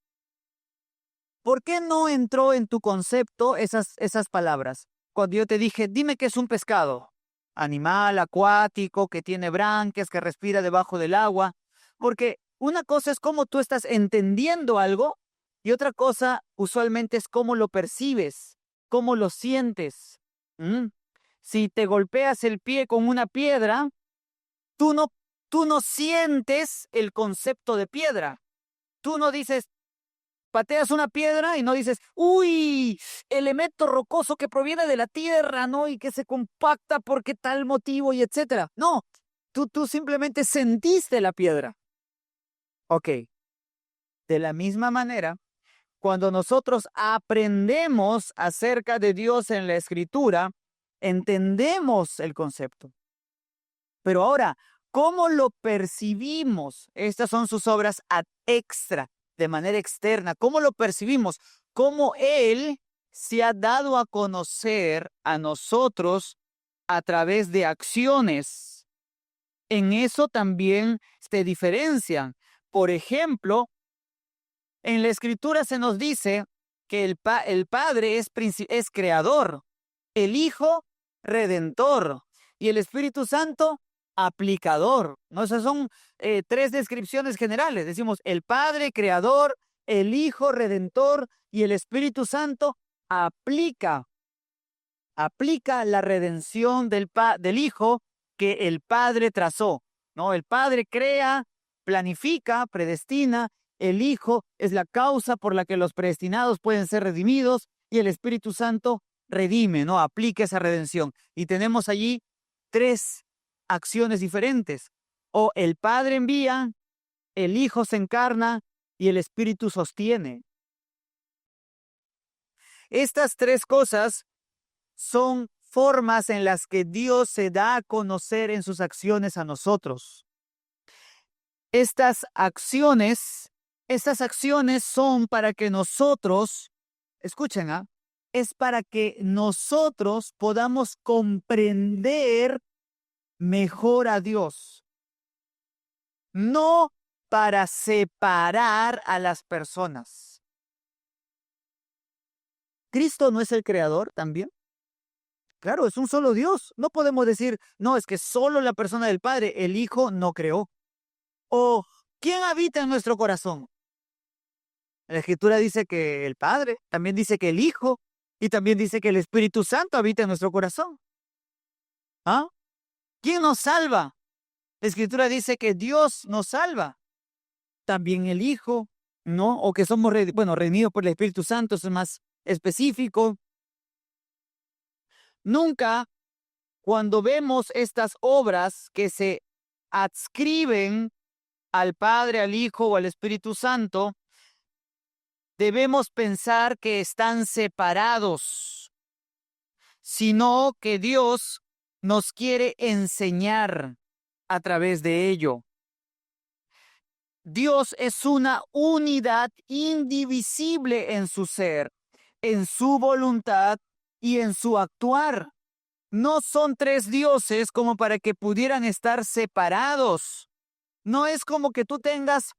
¿Por qué no entró en tu concepto esas palabras? Cuando yo te dije, dime qué es un pescado. Animal acuático, que tiene branquias, que respira debajo del agua. Porque una cosa es cómo tú estás entendiendo algo y otra cosa usualmente es cómo lo percibes, cómo lo sientes. Si te golpeas el pie con una piedra, tú no sientes el concepto de piedra. Tú no dices, pateas una piedra y no dices, uy, elemento rocoso que proviene de la tierra, ¿no? Y que se compacta porque tal motivo y etcétera. No, tú simplemente sentiste la piedra. Ok. De la misma manera, cuando nosotros aprendemos acerca de Dios en la Escritura, entendemos el concepto. Pero ahora, ¿cómo lo percibimos? Estas son sus obras ad extra, de manera externa. ¿Cómo lo percibimos? ¿Cómo Él se ha dado a conocer a nosotros a través de acciones? En eso también se diferencian. Por ejemplo, en la Escritura se nos dice que el Padre es creador, el Hijo redentor y el Espíritu Santo aplicador, ¿no? Esas son tres descripciones generales. Decimos el Padre creador, el Hijo redentor y el Espíritu Santo aplica la redención del Hijo que el Padre trazó, ¿no? El Padre crea, planifica, predestina. El Hijo es la causa por la que los predestinados pueden ser redimidos y el Espíritu Santo redime, ¿no? Aplica esa redención. Y tenemos allí tres acciones diferentes. O el Padre envía, el Hijo se encarna y el Espíritu sostiene. Estas tres cosas son formas en las que Dios se da a conocer en sus acciones a nosotros. Estas acciones son para que nosotros, escuchen, es para que nosotros podamos comprender mejor a Dios, no para separar a las personas. ¿Cristo no es el creador también? Claro, es un solo Dios. No podemos decir, no, es que solo la persona del Padre, el Hijo, no creó. O, ¿quién habita en nuestro corazón? La Escritura dice que el Padre, también dice que el Hijo, y también dice que el Espíritu Santo habita en nuestro corazón. ¿Ah? ¿Quién nos salva? La Escritura dice que Dios nos salva. También el Hijo, ¿no? O que somos, redimidos por el Espíritu Santo, eso es más específico. Nunca, cuando vemos estas obras que se adscriben al Padre, al Hijo o al Espíritu Santo, debemos pensar que están separados, sino que Dios nos quiere enseñar a través de ello. Dios es una unidad indivisible en su ser, en su voluntad y en su actuar. No son tres dioses como para que pudieran estar separados. No es como que tú tengas,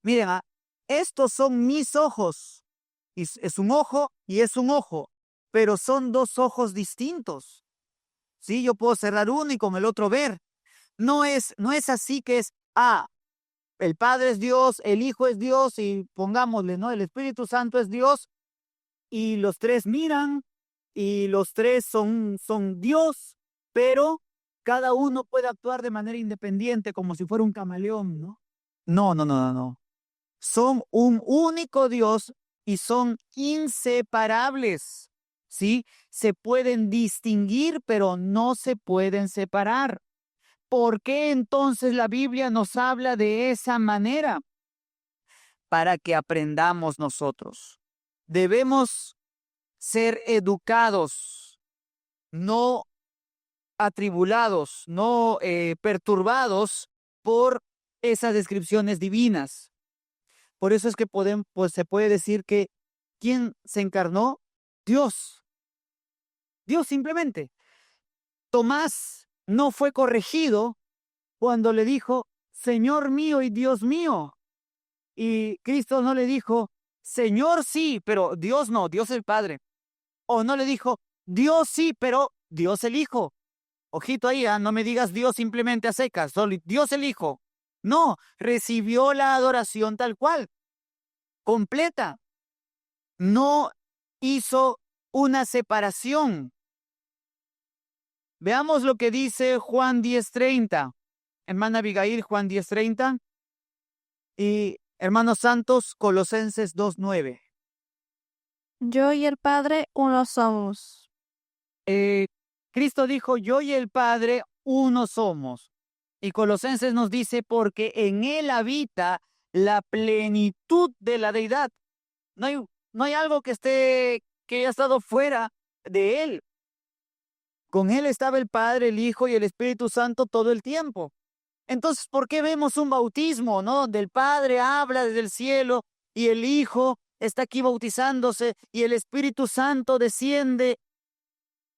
miren, estos son mis ojos. Y es un ojo y es un ojo, pero son dos ojos distintos. Sí, yo puedo cerrar uno y con el otro ver. No es así que es, el Padre es Dios, el Hijo es Dios y pongámosle, ¿no? El Espíritu Santo es Dios y los tres miran y los tres son Dios, pero cada uno puede actuar de manera independiente como si fuera un camaleón, ¿no? No. Son un único Dios y son inseparables, ¿sí? Se pueden distinguir, pero no se pueden separar. ¿Por qué entonces la Biblia nos habla de esa manera? Para que aprendamos nosotros. Debemos ser educados, no atribulados, no perturbados por esas descripciones divinas. Por eso es que se puede decir que ¿quién se encarnó? Dios. Dios simplemente. Tomás no fue corregido cuando le dijo, Señor mío y Dios mío. Y Cristo no le dijo, Señor sí, pero Dios no, Dios el Padre. O no le dijo, Dios sí, pero Dios el Hijo. Ojito ahí, no me digas Dios simplemente a secas, solo Dios el Hijo. No, recibió la adoración tal cual, completa. No hizo una separación. Veamos lo que dice Juan 10:30. Hermana Abigail, Juan 10:30. Y Hermanos santos, Colosenses 2:9. Yo y el Padre uno somos. Cristo dijo, yo y el Padre uno somos. Y Colosenses nos dice, porque en Él habita la plenitud de la deidad. No hay algo que haya estado fuera de Él. Con Él estaba el Padre, el Hijo y el Espíritu Santo todo el tiempo. Entonces, ¿por qué vemos un bautismo, no? Del Padre habla desde el cielo y el Hijo está aquí bautizándose y el Espíritu Santo desciende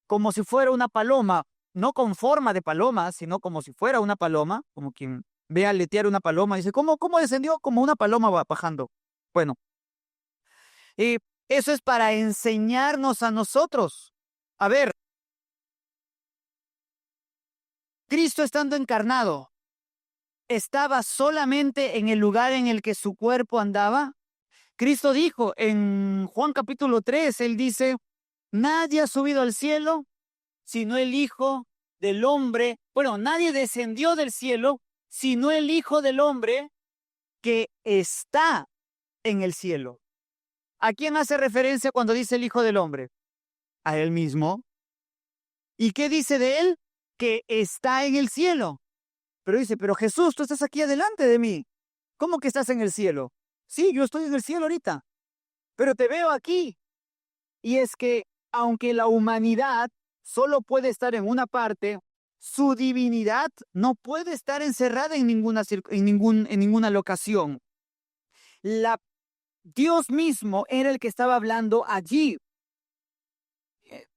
como si fuera una paloma, no con forma de paloma, sino como si fuera una paloma, como quien ve aletear una paloma y dice, ¿cómo descendió? Como una paloma va bajando. Bueno, y eso es para enseñarnos a nosotros. A ver, Cristo estando encarnado, ¿estaba solamente en el lugar en el que su cuerpo andaba? Cristo dijo en Juan capítulo 3, Él dice, nadie ha subido al cielo sino el Hijo del Hombre. Bueno, nadie descendió del cielo sino el Hijo del Hombre que está en el cielo. ¿A quién hace referencia cuando dice el Hijo del Hombre? A Él mismo. ¿Y qué dice de Él? Que está en el cielo. Pero dice, pero Jesús, tú estás aquí adelante de mí. ¿Cómo que estás en el cielo? Sí, yo estoy en el cielo ahorita, pero te veo aquí. Y es que, aunque la humanidad solo puede estar en una parte, su divinidad no puede estar encerrada en ninguna locación. Dios mismo era el que estaba hablando allí.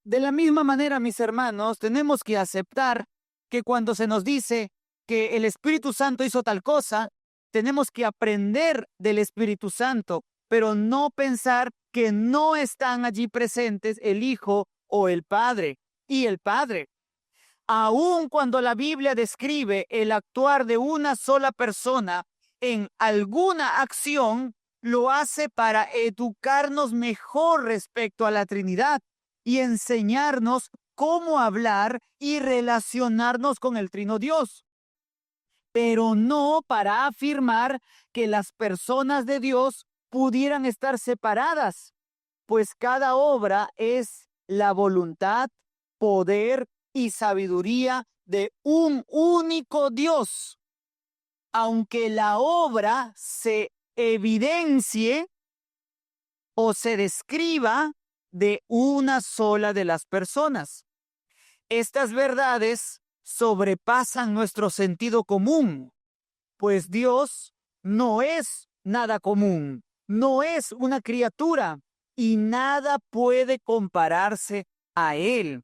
De la misma manera, mis hermanos, tenemos que aceptar que cuando se nos dice que el Espíritu Santo hizo tal cosa, tenemos que aprender del Espíritu Santo, pero no pensar que no están allí presentes el Hijo o el Padre. Y el Padre, aun cuando la Biblia describe el actuar de una sola persona en alguna acción, lo hace para educarnos mejor respecto a la Trinidad y enseñarnos cómo hablar y relacionarnos con el Trino Dios, pero no para afirmar que las personas de Dios pudieran estar separadas, pues cada obra es la voluntad, poder y sabiduría de un único Dios. Aunque la obra se evidencie o se describa de una sola de las personas. Estas verdades sobrepasan nuestro sentido común, pues Dios no es nada común, no es una criatura y nada puede compararse a Él.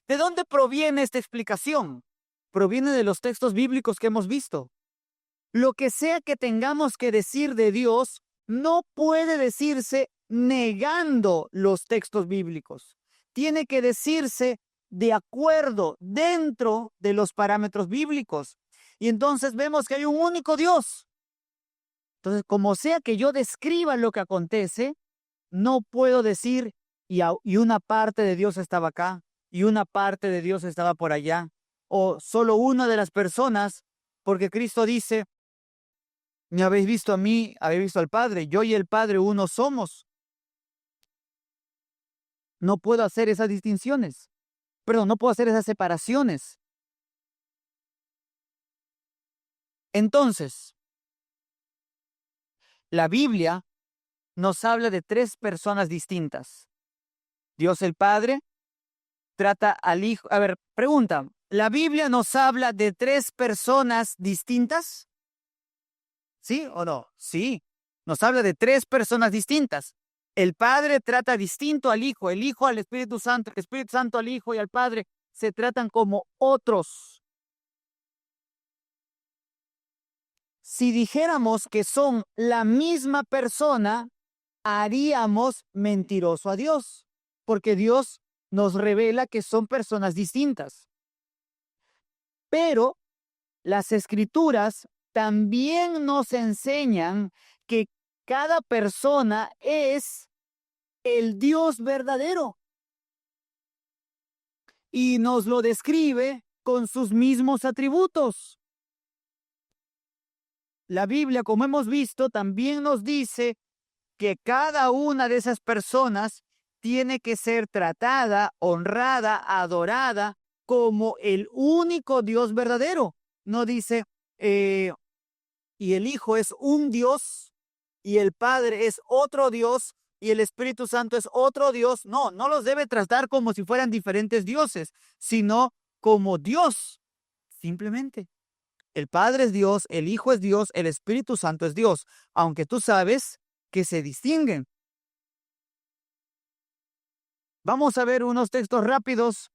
¿De dónde proviene esta explicación? Proviene de los textos bíblicos que hemos visto. Lo que sea que tengamos que decir de Dios no puede decirse negando los textos bíblicos. Tiene que decirse de acuerdo dentro de los parámetros bíblicos. Y entonces vemos que hay un único Dios. Entonces, como sea que yo describa lo que acontece, no puedo decir y una parte de Dios estaba acá y una parte de Dios estaba por allá, o solo una de las personas, porque Cristo dice, me habéis visto a mí, habéis visto al Padre, yo y el Padre uno somos. No puedo hacer esas distinciones, perdón, no puedo hacer esas separaciones. Entonces, la Biblia nos habla de tres personas distintas. Dios el Padre trata al Hijo. A ver, pregunta, ¿la Biblia nos habla de tres personas distintas? ¿Sí o no? Sí, nos habla de tres personas distintas. El Padre trata distinto al Hijo, el Hijo al Espíritu Santo, el Espíritu Santo al Hijo y al Padre se tratan como otros. Si dijéramos que son la misma persona, haríamos mentiroso a Dios, porque Dios nos revela que son personas distintas. Pero las Escrituras también nos enseñan que cada persona es el Dios verdadero y nos lo describe con sus mismos atributos. la Biblia, como hemos visto, también nos dice que cada una de esas personas tiene que ser tratada, honrada, adorada como el único Dios verdadero. No dice, y el Hijo es un Dios, y el Padre es otro Dios, y el Espíritu Santo es otro Dios. No, no los debe tratar como si fueran diferentes dioses, sino como Dios, simplemente. El Padre es Dios, el Hijo es Dios, el Espíritu Santo es Dios, aunque tú sabes que se distinguen. Vamos a ver unos textos rápidos.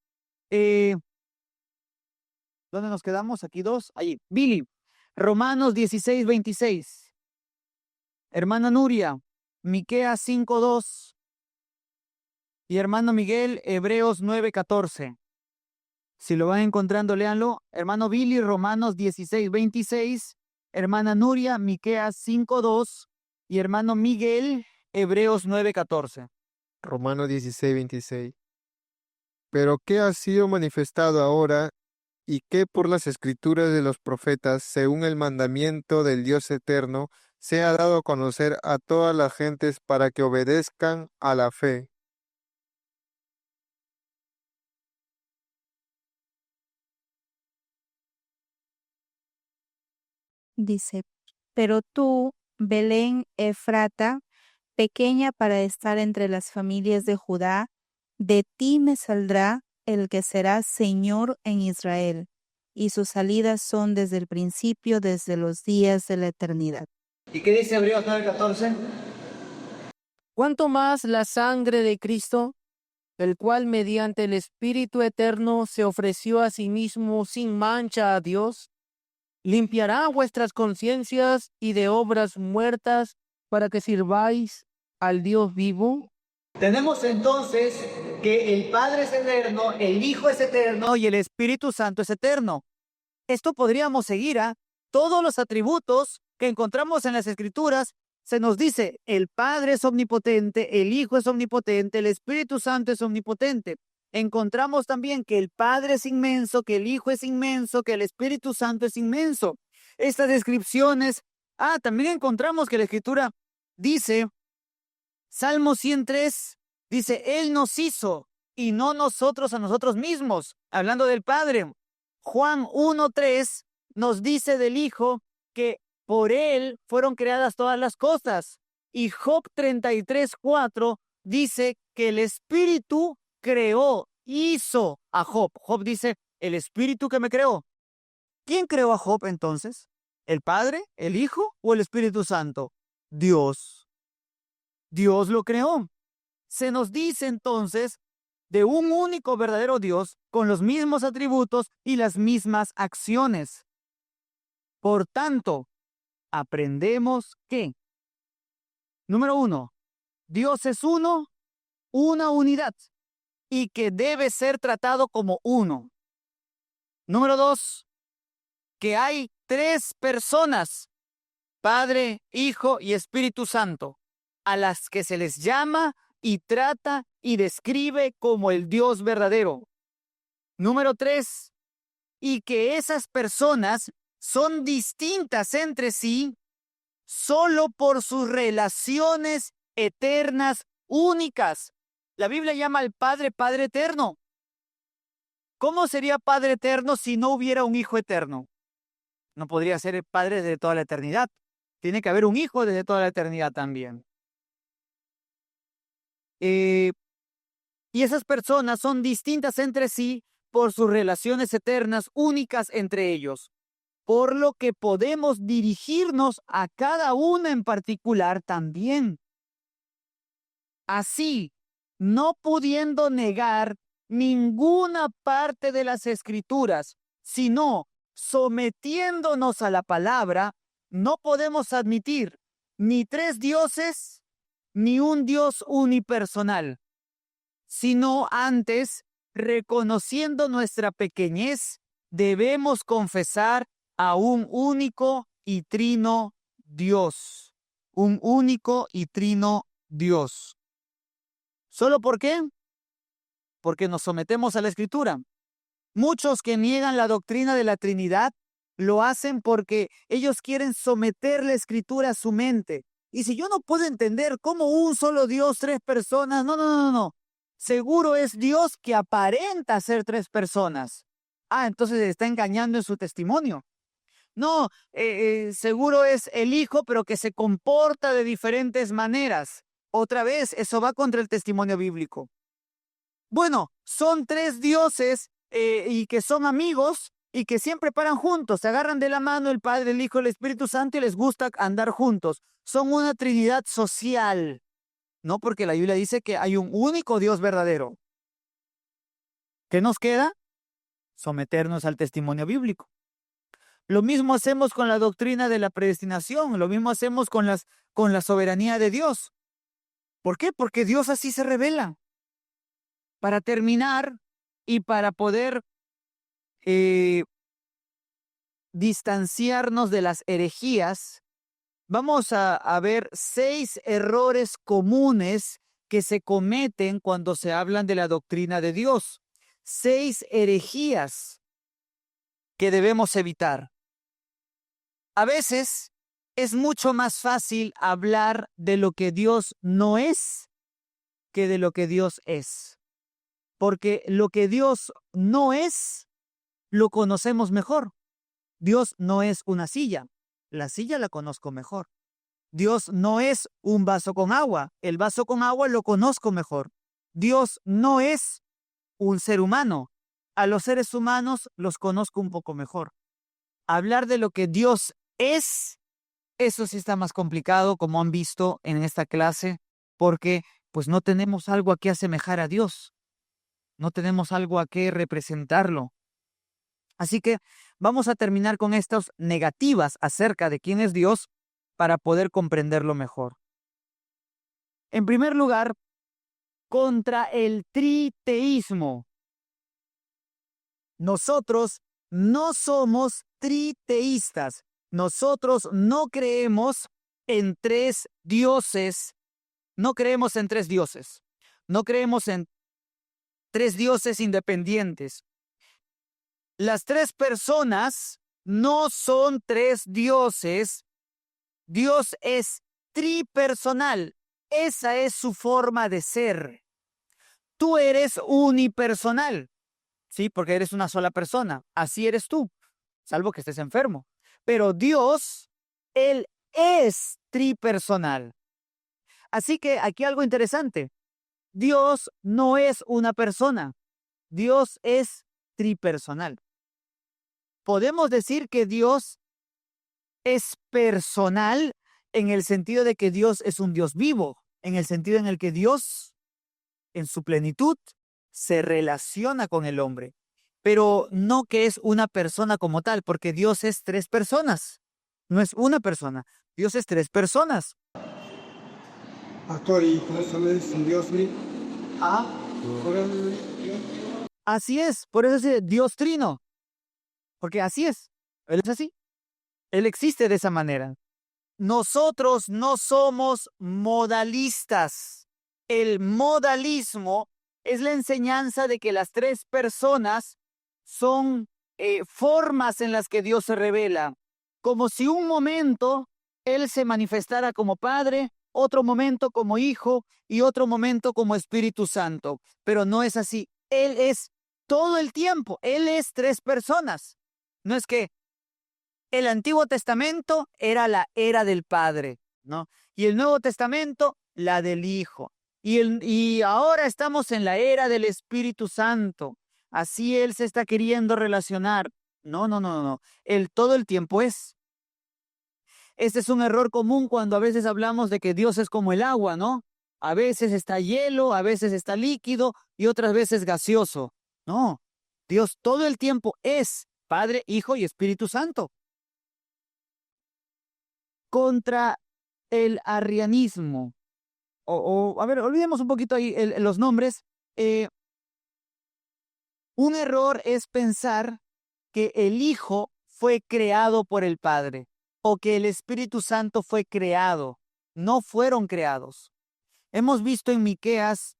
¿Dónde nos quedamos? Aquí dos. Allí. Billy, Romanos 16:26. Hermana Nuria, Miqueas 5:2. Y hermano Miguel, Hebreos 9:14. Si lo van encontrando, léanlo. Hermano Billy, Romanos 16:26. Hermana Nuria, Miqueas 5:2. Y hermano Miguel, Hebreos 9:14. Romanos 16:26. Pero ¿qué ha sido manifestado ahora y qué por las escrituras de los profetas, según el mandamiento del Dios eterno, se ha dado a conocer a todas las gentes para que obedezcan a la fe? Dice, pero tú, Belén Efrata, pequeña para estar entre las familias de Judá, de ti me saldrá el que será Señor en Israel, y sus salidas son desde el principio, desde los días de la eternidad. ¿Y qué dice Hebreos 9:14? ¿Cuánto más la sangre de Cristo, el cual mediante el Espíritu Eterno se ofreció a sí mismo sin mancha a Dios, limpiará vuestras conciencias y de obras muertas para que sirváis al Dios vivo? Tenemos entonces que el Padre es eterno, el Hijo es eterno y el Espíritu Santo es eterno. Esto podríamos seguir a todos los atributos que encontramos en las Escrituras. Se nos dice, el Padre es omnipotente, el Hijo es omnipotente, el Espíritu Santo es omnipotente. Encontramos también que el Padre es inmenso, que el Hijo es inmenso, que el Espíritu Santo es inmenso. Estas descripciones, también encontramos que la Escritura dice, Salmo 103, dice, Él nos hizo y no nosotros a nosotros mismos, hablando del Padre. Juan 1:3 nos dice del Hijo que por Él fueron creadas todas las cosas. Y Job 33:4 dice que el Espíritu creó, hizo a Job. Job dice, el Espíritu que me creó. ¿Quién creó a Job entonces? ¿El Padre, el Hijo o el Espíritu Santo? Dios. Dios lo creó. Se nos dice entonces de un único verdadero Dios con los mismos atributos y las mismas acciones. Por tanto, aprendemos que, número 1, Dios es uno, una unidad, y que debe ser tratado como uno. Número 2, que hay 3 personas, Padre, Hijo y Espíritu Santo, a las que se les llama y trata y describe como el Dios verdadero. Número 3, y que esas personas son distintas entre sí solo por sus relaciones eternas únicas. La Biblia llama al Padre Padre eterno. ¿Cómo sería Padre eterno si no hubiera un Hijo eterno? No podría ser el Padre desde toda la eternidad. Tiene que haber un Hijo desde toda la eternidad también. Y esas personas son distintas entre sí por sus relaciones eternas únicas entre ellos, por lo que podemos dirigirnos a cada una en particular también. Así, no pudiendo negar ninguna parte de las Escrituras, sino sometiéndonos a la palabra, no podemos admitir ni 3 dioses, ni un Dios unipersonal, sino antes, reconociendo nuestra pequeñez, debemos confesar a un único y trino Dios. Un único y trino Dios. ¿Solo por qué? Porque nos sometemos a la Escritura. Muchos que niegan la doctrina de la Trinidad Lo hacen porque ellos quieren someter la escritura a su mente. Y si yo no puedo entender cómo un solo Dios, tres personas, no. Seguro es Dios que aparenta ser tres personas. Entonces está engañando en su testimonio. No, seguro es el Hijo, pero que se comporta de diferentes maneras. Otra vez, eso va contra el testimonio bíblico. Bueno, son tres dioses y que son amigos y que siempre paran juntos, se agarran de la mano el Padre, el Hijo, el Espíritu Santo y les gusta andar juntos. Son una trinidad social, ¿no? Porque la Biblia dice que hay un único Dios verdadero. ¿Qué nos queda? Someternos al testimonio bíblico. Lo mismo hacemos con la doctrina de la predestinación, lo mismo hacemos con la soberanía de Dios. ¿Por qué? Porque Dios así se revela. Para terminar y para poder distanciarnos de las herejías, vamos a ver 6 errores comunes que se cometen cuando se hablan de la doctrina de Dios. 6 herejías que debemos evitar. A veces es mucho más fácil hablar de lo que Dios no es que de lo que Dios es. Porque lo que Dios no es, lo conocemos mejor. Dios no es una silla. La silla la conozco mejor. Dios no es un vaso con agua. El vaso con agua lo conozco mejor. Dios no es un ser humano. A los seres humanos los conozco un poco mejor. Hablar de lo que Dios es, eso sí está más complicado, como han visto en esta clase, porque pues no tenemos algo a qué asemejar a Dios. No tenemos algo a qué representarlo. Así que vamos a terminar con estas negativas acerca de quién es Dios para poder comprenderlo mejor. En primer lugar, contra el triteísmo. Nosotros no somos triteístas. Nosotros no creemos en 3 dioses. No creemos en 3 dioses. No creemos en 3 dioses independientes. Las 3 personas no son 3 dioses. Dios es tripersonal. Esa es su forma de ser. Tú eres unipersonal, ¿sí? Porque eres una sola persona. Así eres tú, salvo que estés enfermo. Pero Dios, Él es tripersonal. Así que aquí algo interesante. Dios no es una persona. Dios es tripersonal. Podemos decir que Dios es personal en el sentido de que Dios es un Dios vivo, en el sentido en el que Dios, en su plenitud, se relaciona con el hombre, pero no que es una persona como tal, porque Dios es 3 personas, no es una persona, Dios es 3 personas. Actor y eso es un Dios mismo. Así es, por eso es Dios trino, porque así es, Él es así, Él existe de esa manera. Nosotros no somos modalistas. El modalismo es la enseñanza de que las 3 personas son formas en las que Dios se revela, como si un momento Él se manifestara como Padre, otro momento como Hijo y otro momento como Espíritu Santo. Pero no es así. Él es todo el tiempo. Él es 3 personas. No es que el Antiguo Testamento era la era del Padre, ¿no? Y el Nuevo Testamento, la del Hijo. Y ahora estamos en la era del Espíritu Santo. Así Él se está queriendo relacionar. No. Él todo el tiempo es. Este es un error común cuando a veces hablamos de que Dios es como el agua, ¿no? A veces está hielo, a veces está líquido y otras veces gaseoso. No, Dios todo el tiempo es Padre, Hijo y Espíritu Santo. Contra el arrianismo. A ver, olvidemos un poquito ahí los nombres. Un error es pensar que el Hijo fue creado por el Padre o que el Espíritu Santo fue creado. No fueron creados. Hemos visto en Miqueas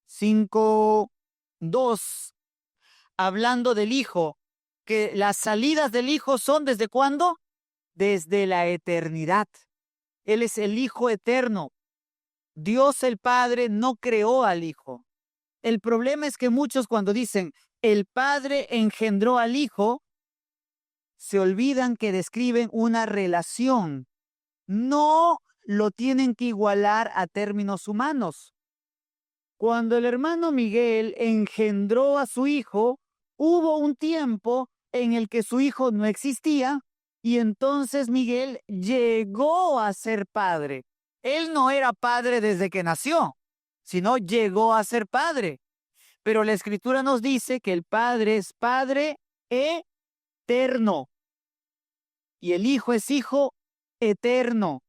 5:2, hablando del Hijo, que las salidas del Hijo son ¿desde cuándo? Desde la eternidad. Él es el Hijo eterno. Dios el Padre no creó al Hijo. El problema es que muchos cuando dicen el Padre engendró al Hijo, se olvidan que describen una relación. No lo tienen que igualar a términos humanos. Cuando el hermano Miguel engendró a su hijo, hubo un tiempo en el que su hijo no existía y entonces Miguel llegó a ser padre. Él no era padre desde que nació, sino llegó a ser padre. Pero la Escritura nos dice que el Padre es Padre eterno y el Hijo es Hijo eterno,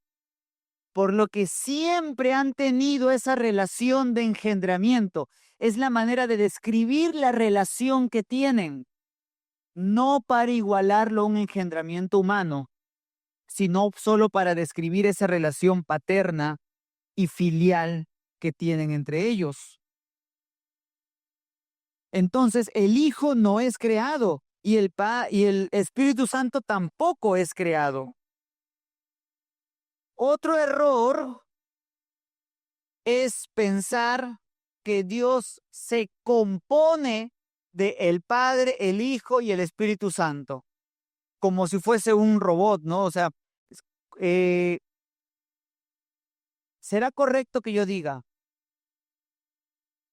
por lo que siempre han tenido esa relación de engendramiento. Es la manera de describir la relación que tienen, no para igualarlo a un engendramiento humano, sino solo para describir esa relación paterna y filial que tienen entre ellos. Entonces, el Hijo no es creado y el Espíritu Santo tampoco es creado. Otro error es pensar que Dios se compone de el Padre, el Hijo y el Espíritu Santo, como si fuese un robot, ¿no? O sea, eh, ¿será correcto que yo diga?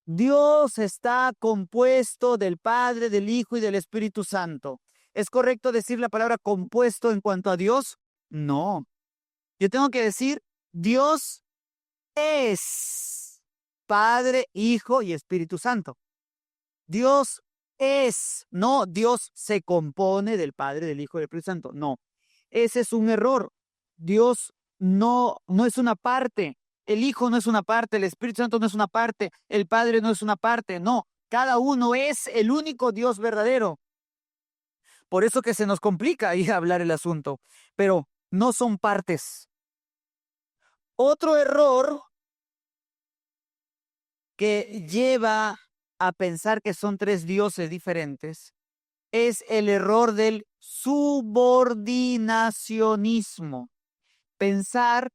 Dios está compuesto del Padre, del Hijo y del Espíritu Santo. ¿Es correcto decir la palabra compuesto en cuanto a Dios? No. Yo tengo que decir, Dios es Padre, Hijo y Espíritu Santo. Dios es, no Dios se compone del Padre, del Hijo y del Espíritu Santo. No, ese es un error. Dios no es una parte. El Hijo no es una parte, el Espíritu Santo no es una parte, el Padre no es una parte. No, cada uno es el único Dios verdadero. Por eso que se nos complica ahí hablar el asunto, pero no son partes. Otro error que lleva a pensar que son tres dioses diferentes es el error del subordinacionismo. Pensar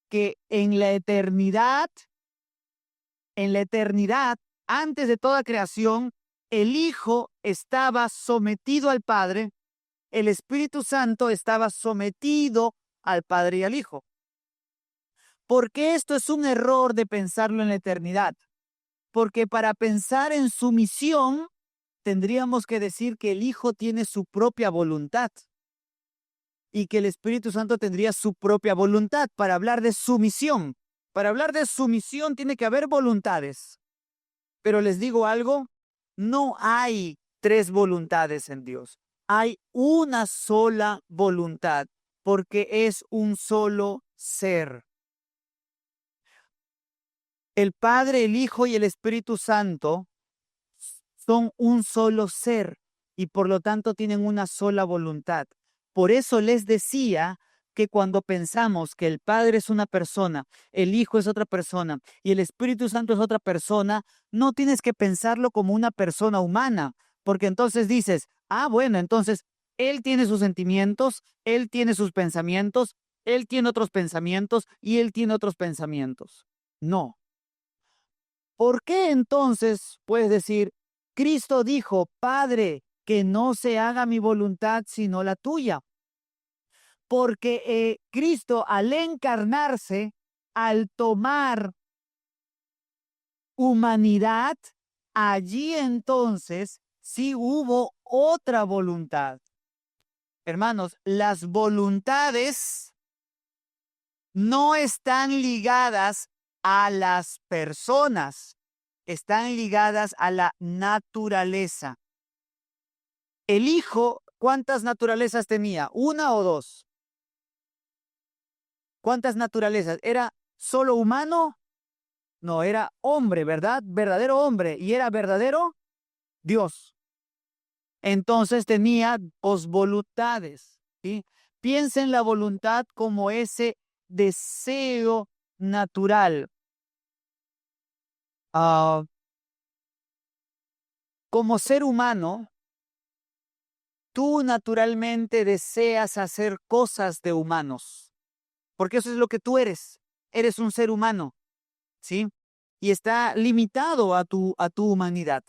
que en la eternidad, antes de toda creación, el Hijo estaba sometido al Padre, el Espíritu Santo estaba sometido al Padre y al Hijo. Porque esto es un error de pensarlo en la eternidad. Porque para pensar en sumisión, tendríamos que decir que el Hijo tiene su propia voluntad y que el Espíritu Santo tendría su propia voluntad para hablar de sumisión. Para hablar de sumisión tiene que haber voluntades. Pero les digo algo, no hay tres voluntades en Dios. Hay una sola voluntad porque es un solo ser. El Padre, el Hijo y el Espíritu Santo son un solo ser y por lo tanto tienen una sola voluntad. Por eso les decía que cuando pensamos que el Padre es una persona, el Hijo es otra persona y el Espíritu Santo es otra persona, no tienes que pensarlo como una persona humana, porque entonces dices, bueno, entonces Él tiene sus sentimientos, Él tiene sus pensamientos, Él tiene otros pensamientos y Él tiene otros pensamientos. No. ¿Por qué entonces puedes decir, Cristo dijo, Padre, que no se haga mi voluntad sino la tuya? Porque Cristo al encarnarse, al tomar humanidad, allí entonces sí hubo otra voluntad. Hermanos, las voluntades no están ligadas a las personas, están ligadas a la naturaleza. El Hijo, ¿cuántas naturalezas tenía? ¿Una o dos? ¿Cuántas naturalezas? ¿Era solo humano? No, era hombre, ¿verdad? Verdadero hombre. ¿Y era verdadero? Dios. Entonces tenía dos voluntades, ¿sí? Piensa en la voluntad como ese deseo natural. Como ser humano, tú naturalmente deseas hacer cosas de humanos, porque eso es lo que tú eres. Eres un ser humano, ¿sí? Y está limitado a tu humanidad.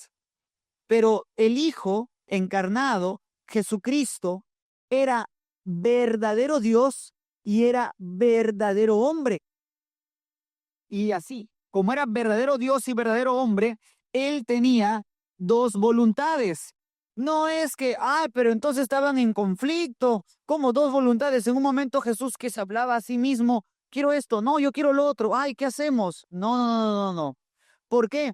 Pero el Hijo encarnado, Jesucristo, era verdadero Dios y era verdadero hombre. Y así, como era verdadero Dios y verdadero hombre, él tenía dos voluntades. No es que, pero entonces estaban en conflicto. ¿Cómo dos voluntades? En un momento Jesús que se hablaba a sí mismo, quiero esto, no, yo quiero lo otro. ¿Qué hacemos? No. ¿Por qué?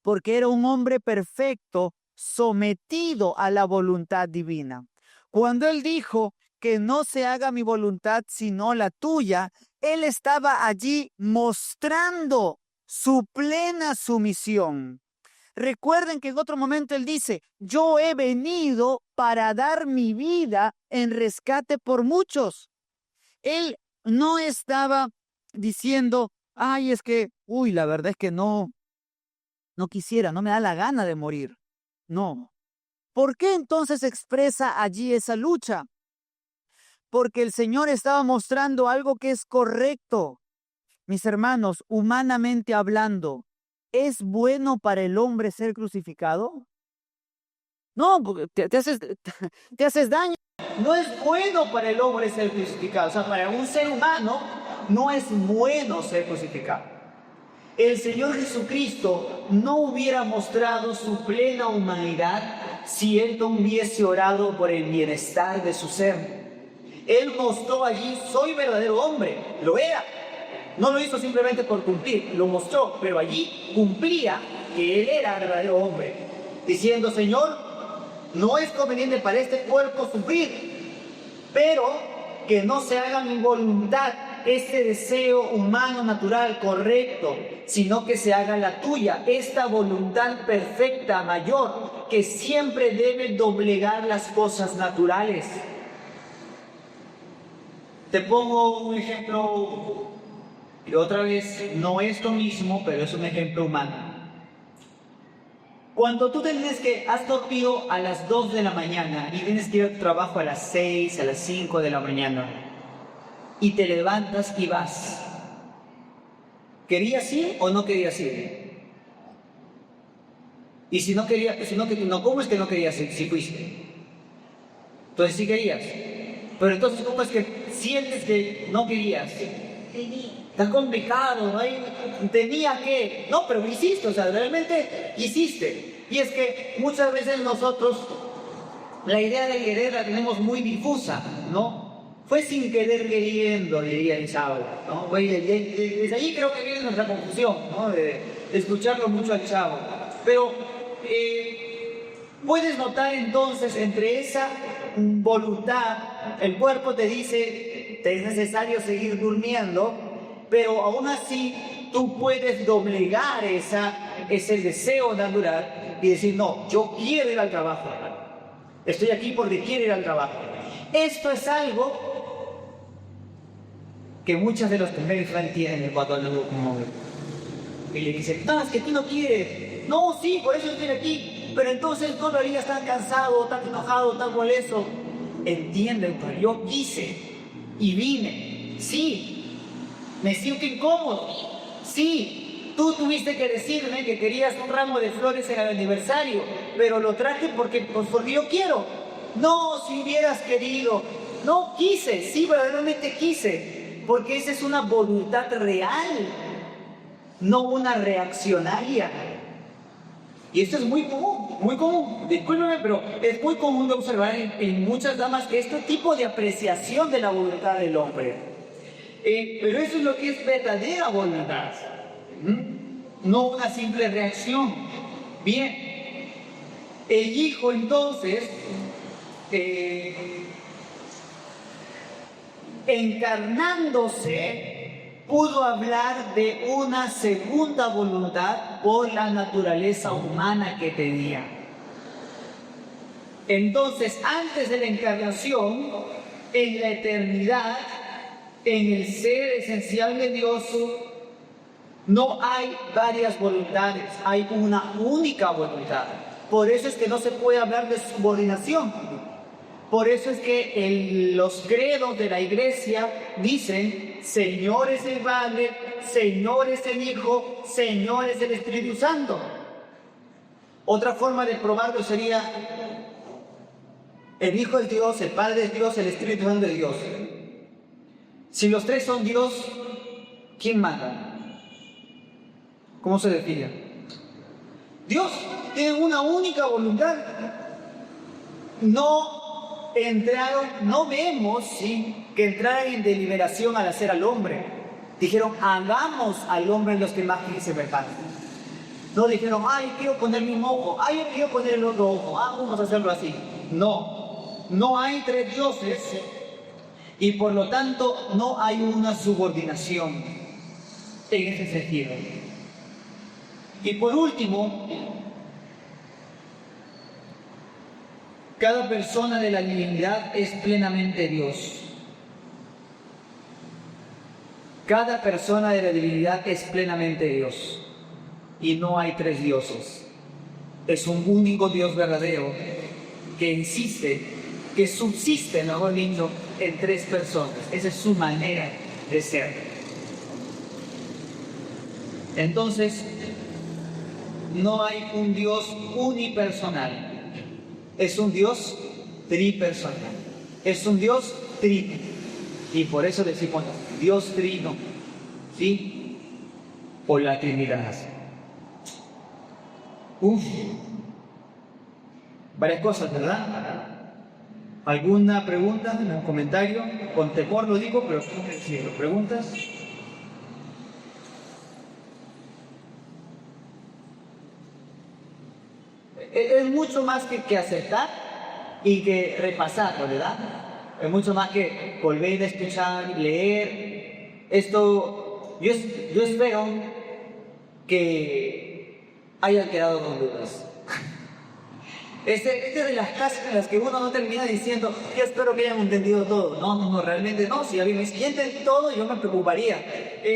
Porque era un hombre perfecto, sometido a la voluntad divina. Cuando él dijo que no se haga mi voluntad sino la tuya, él estaba allí mostrando su plena sumisión. Recuerden que en otro momento él dice, yo he venido para dar mi vida en rescate por muchos. Él no estaba diciendo, es que, la verdad es que no quisiera, no me da la gana de morir. No. ¿Por qué entonces expresa allí esa lucha? Porque el Señor estaba mostrando algo que es correcto. Mis hermanos, humanamente hablando, ¿es bueno para el hombre ser crucificado? No, porque te haces daño. No es bueno para el hombre ser crucificado. O sea, para un ser humano no es bueno ser crucificado. El Señor Jesucristo no hubiera mostrado su plena humanidad si Él no hubiese orado por el bienestar de su ser. Él mostró allí, soy verdadero hombre, lo era. No lo hizo simplemente por cumplir, lo mostró, pero allí cumplía que Él era verdadero hombre, diciendo, Señor, no es conveniente para este cuerpo sufrir, pero que no se haga mi voluntad, este deseo humano, natural, correcto, sino que se haga la tuya, esta voluntad perfecta, mayor, que siempre debe doblegar las cosas naturales. Te pongo un ejemplo, y otra vez, no es lo mismo, pero es un ejemplo humano. Cuando tú has dormido a las 2 de la mañana y tienes que ir a tu trabajo a las 6, a las 5 de la mañana, y te levantas y vas, ¿querías ir o no querías ir? Y si no querías, ¿cómo es que no querías ir si fuiste? Entonces sí querías. Pero entonces, ¿cómo es que sientes que no querías? Está complicado, ¿no? Tenía que... No, pero hiciste, o sea, realmente hiciste. Y es que muchas veces nosotros la idea de querer la tenemos muy difusa, ¿no? Fue sin querer queriendo, diría el chavo, ¿no? Desde ahí creo que viene nuestra confusión, ¿no? De escucharlo mucho al chavo. Pero puedes notar entonces entre esa voluntad, el cuerpo te dice, te es necesario seguir durmiendo, pero aún así tú puedes doblegar ese deseo natural y decir, no, yo quiero ir al trabajo. Estoy aquí porque quiero ir al trabajo. Esto es algo que muchas de los mujeres no entienden cuando hablan como y le dicen, no, es que tú no quieres. No, sí, por eso estoy aquí. Pero entonces no lo harías tan cansado, tan enojado, tan molesto. Entienden, pero yo quise y vine. Sí, me siento incómodo. Sí, tú tuviste que decirme que querías un ramo de flores en el aniversario, pero lo traje porque yo quiero. No, si hubieras querido. No, quise, sí, verdaderamente quise. Porque esa es una voluntad real, no una reaccionaria. Y esto es muy común, discúlpeme, pero es muy común de observar en muchas damas este tipo de apreciación de la voluntad del hombre. Pero eso es lo que es verdadera voluntad, no una simple reacción. Bien, el Hijo entonces, encarnándose, pudo hablar de una segunda voluntad por la naturaleza humana que tenía. Entonces, antes de la encarnación, en la eternidad, en el ser esencial de Dios, no hay varias voluntades, hay una única voluntad. Por eso es que no se puede hablar de subordinación. Por eso es que los credos de la iglesia dicen, Señor es el Padre, Señor es el Hijo, Señor es el Espíritu Santo. Otra forma de probarlo sería, el Hijo es Dios, el Padre es Dios, el Espíritu Santo es Dios. Si los tres son Dios, ¿quién manda? ¿Cómo se define? Dios tiene una única voluntad. No vemos que entraran en deliberación al hacer al hombre. Dijeron, hagamos al hombre en los que imagen y semejanza. No dijeron, ay, quiero poner mi ojo, ay, quiero poner el otro ojo, vamos a hacerlo así. No hay tres dioses y por lo tanto no hay una subordinación en ese sentido. Y por último, cada persona de la divinidad es plenamente Dios. Cada persona de la divinidad es plenamente Dios. Y no hay tres dioses. Es un único Dios verdadero que subsiste, mejor dicho, en tres personas. Esa es su manera de ser. Entonces, no hay un Dios unipersonal. Es un Dios tripersonal. Es un Dios trino. Y por eso decimos Dios trino. ¿Sí? O la Trinidad. Varias cosas, ¿verdad? ¿Alguna pregunta? ¿Un comentario? Con temor lo digo, pero si lo preguntas. Es mucho más que aceptar y que repasar, ¿verdad? Es mucho más que volver a escuchar, leer. Esto, yo espero que hayan quedado con dudas. Este es de las casas en las que uno no termina diciendo, yo espero que hayan entendido todo. No, realmente no. Si alguien me dice, ya entendí todo, yo me preocuparía.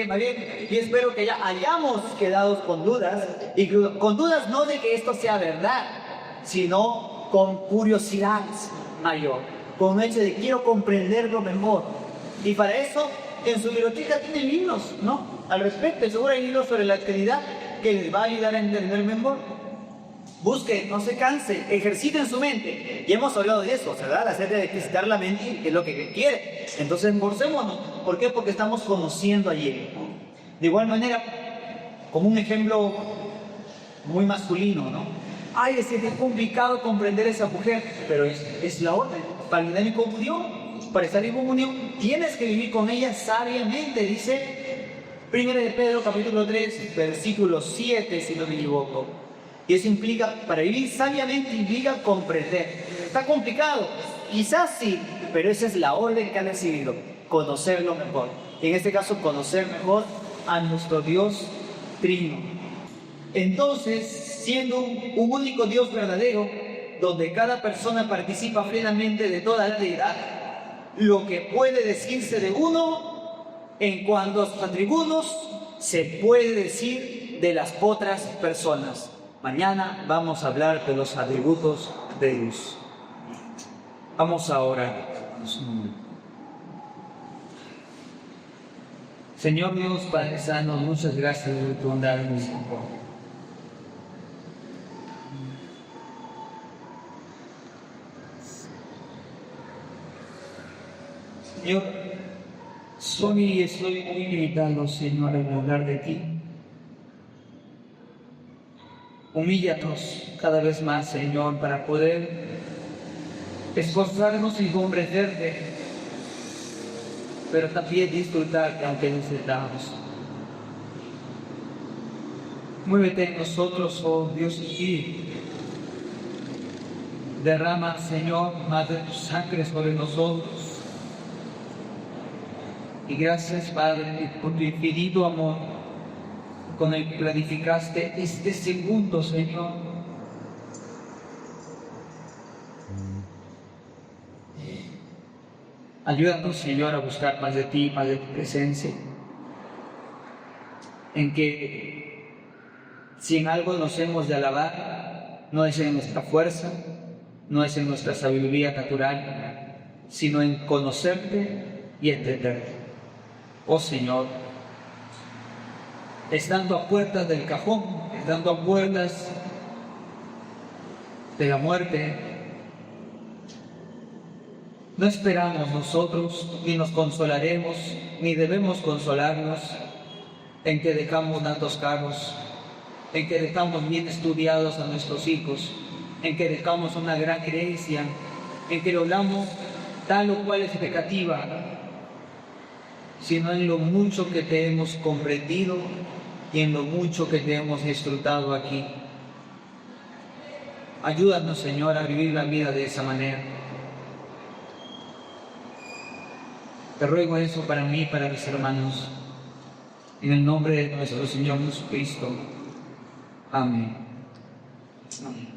Más bien, yo espero que ya hayamos quedado con dudas, y con dudas no de que esto sea verdad, sino con curiosidad mayor, con el hecho de quiero comprenderlo mejor. Y para eso, en su biblioteca tienen libros, ¿no? Al respecto, seguro hay libros sobre la Trinidad que les va a ayudar a entender mejor. Busquen, no se cansen, ejerciten su mente. Y hemos hablado de eso, ¿verdad? La serie de ejercitar la mente, que es lo que quiere. Entonces, esforcémonos. ¿Por qué? Porque estamos conociendo ayer. De igual manera, como un ejemplo muy masculino, ¿no? Ay, es complicado comprender a esa mujer, pero es la orden. Para estar en comunión, tienes que vivir con ella sabiamente, dice 1 de Pedro, capítulo 3, versículo 7, si no me equivoco. Y eso implica, para vivir sabiamente, implica comprender. Está complicado, quizás sí, pero esa es la orden que han recibido, conocerlo mejor. Y en este caso, conocer mejor a nuestro Dios Trino. Entonces, siendo un único Dios verdadero, donde cada persona participa plenamente de toda la deidad, lo que puede decirse de uno en cuanto a sus atributos, se puede decir de las otras personas. Mañana vamos a hablar de los atributos de Dios. Vamos a orar. Señor Dios, Padre Santo, muchas gracias por tu bondad y misericordia. Señor, estoy muy limitado, Señor, en hablar de ti. Humíllanos cada vez más, Señor, para poder esforzarnos y comprenderte, pero también disfrutarte aunque necesitamos. Muévete en nosotros, oh Dios Espíritu. Derrama, Señor, más de tu sangre sobre nosotros. Y gracias, Padre, por tu infinito amor con el que planificaste este segundo, Señor. Ayúdanos, Señor, a buscar más de ti, más de tu presencia. En que si en algo nos hemos de alabar, no es en nuestra fuerza, no es en nuestra sabiduría natural, sino en conocerte y entenderte. Oh Señor, estando a puertas del cajón, estando a puertas de la muerte, no esperamos nosotros, ni nos consolaremos, ni debemos consolarnos en que dejamos tantos carros, en que dejamos bien estudiados a nuestros hijos, en que dejamos una gran herencia, en que logramos tal o cual expectativa, sino en lo mucho que te hemos comprendido y en lo mucho que te hemos disfrutado aquí. Ayúdanos, Señor, a vivir la vida de esa manera. Te ruego eso para mí y para mis hermanos. En el nombre de nuestro Señor Jesucristo. Amén. Amén.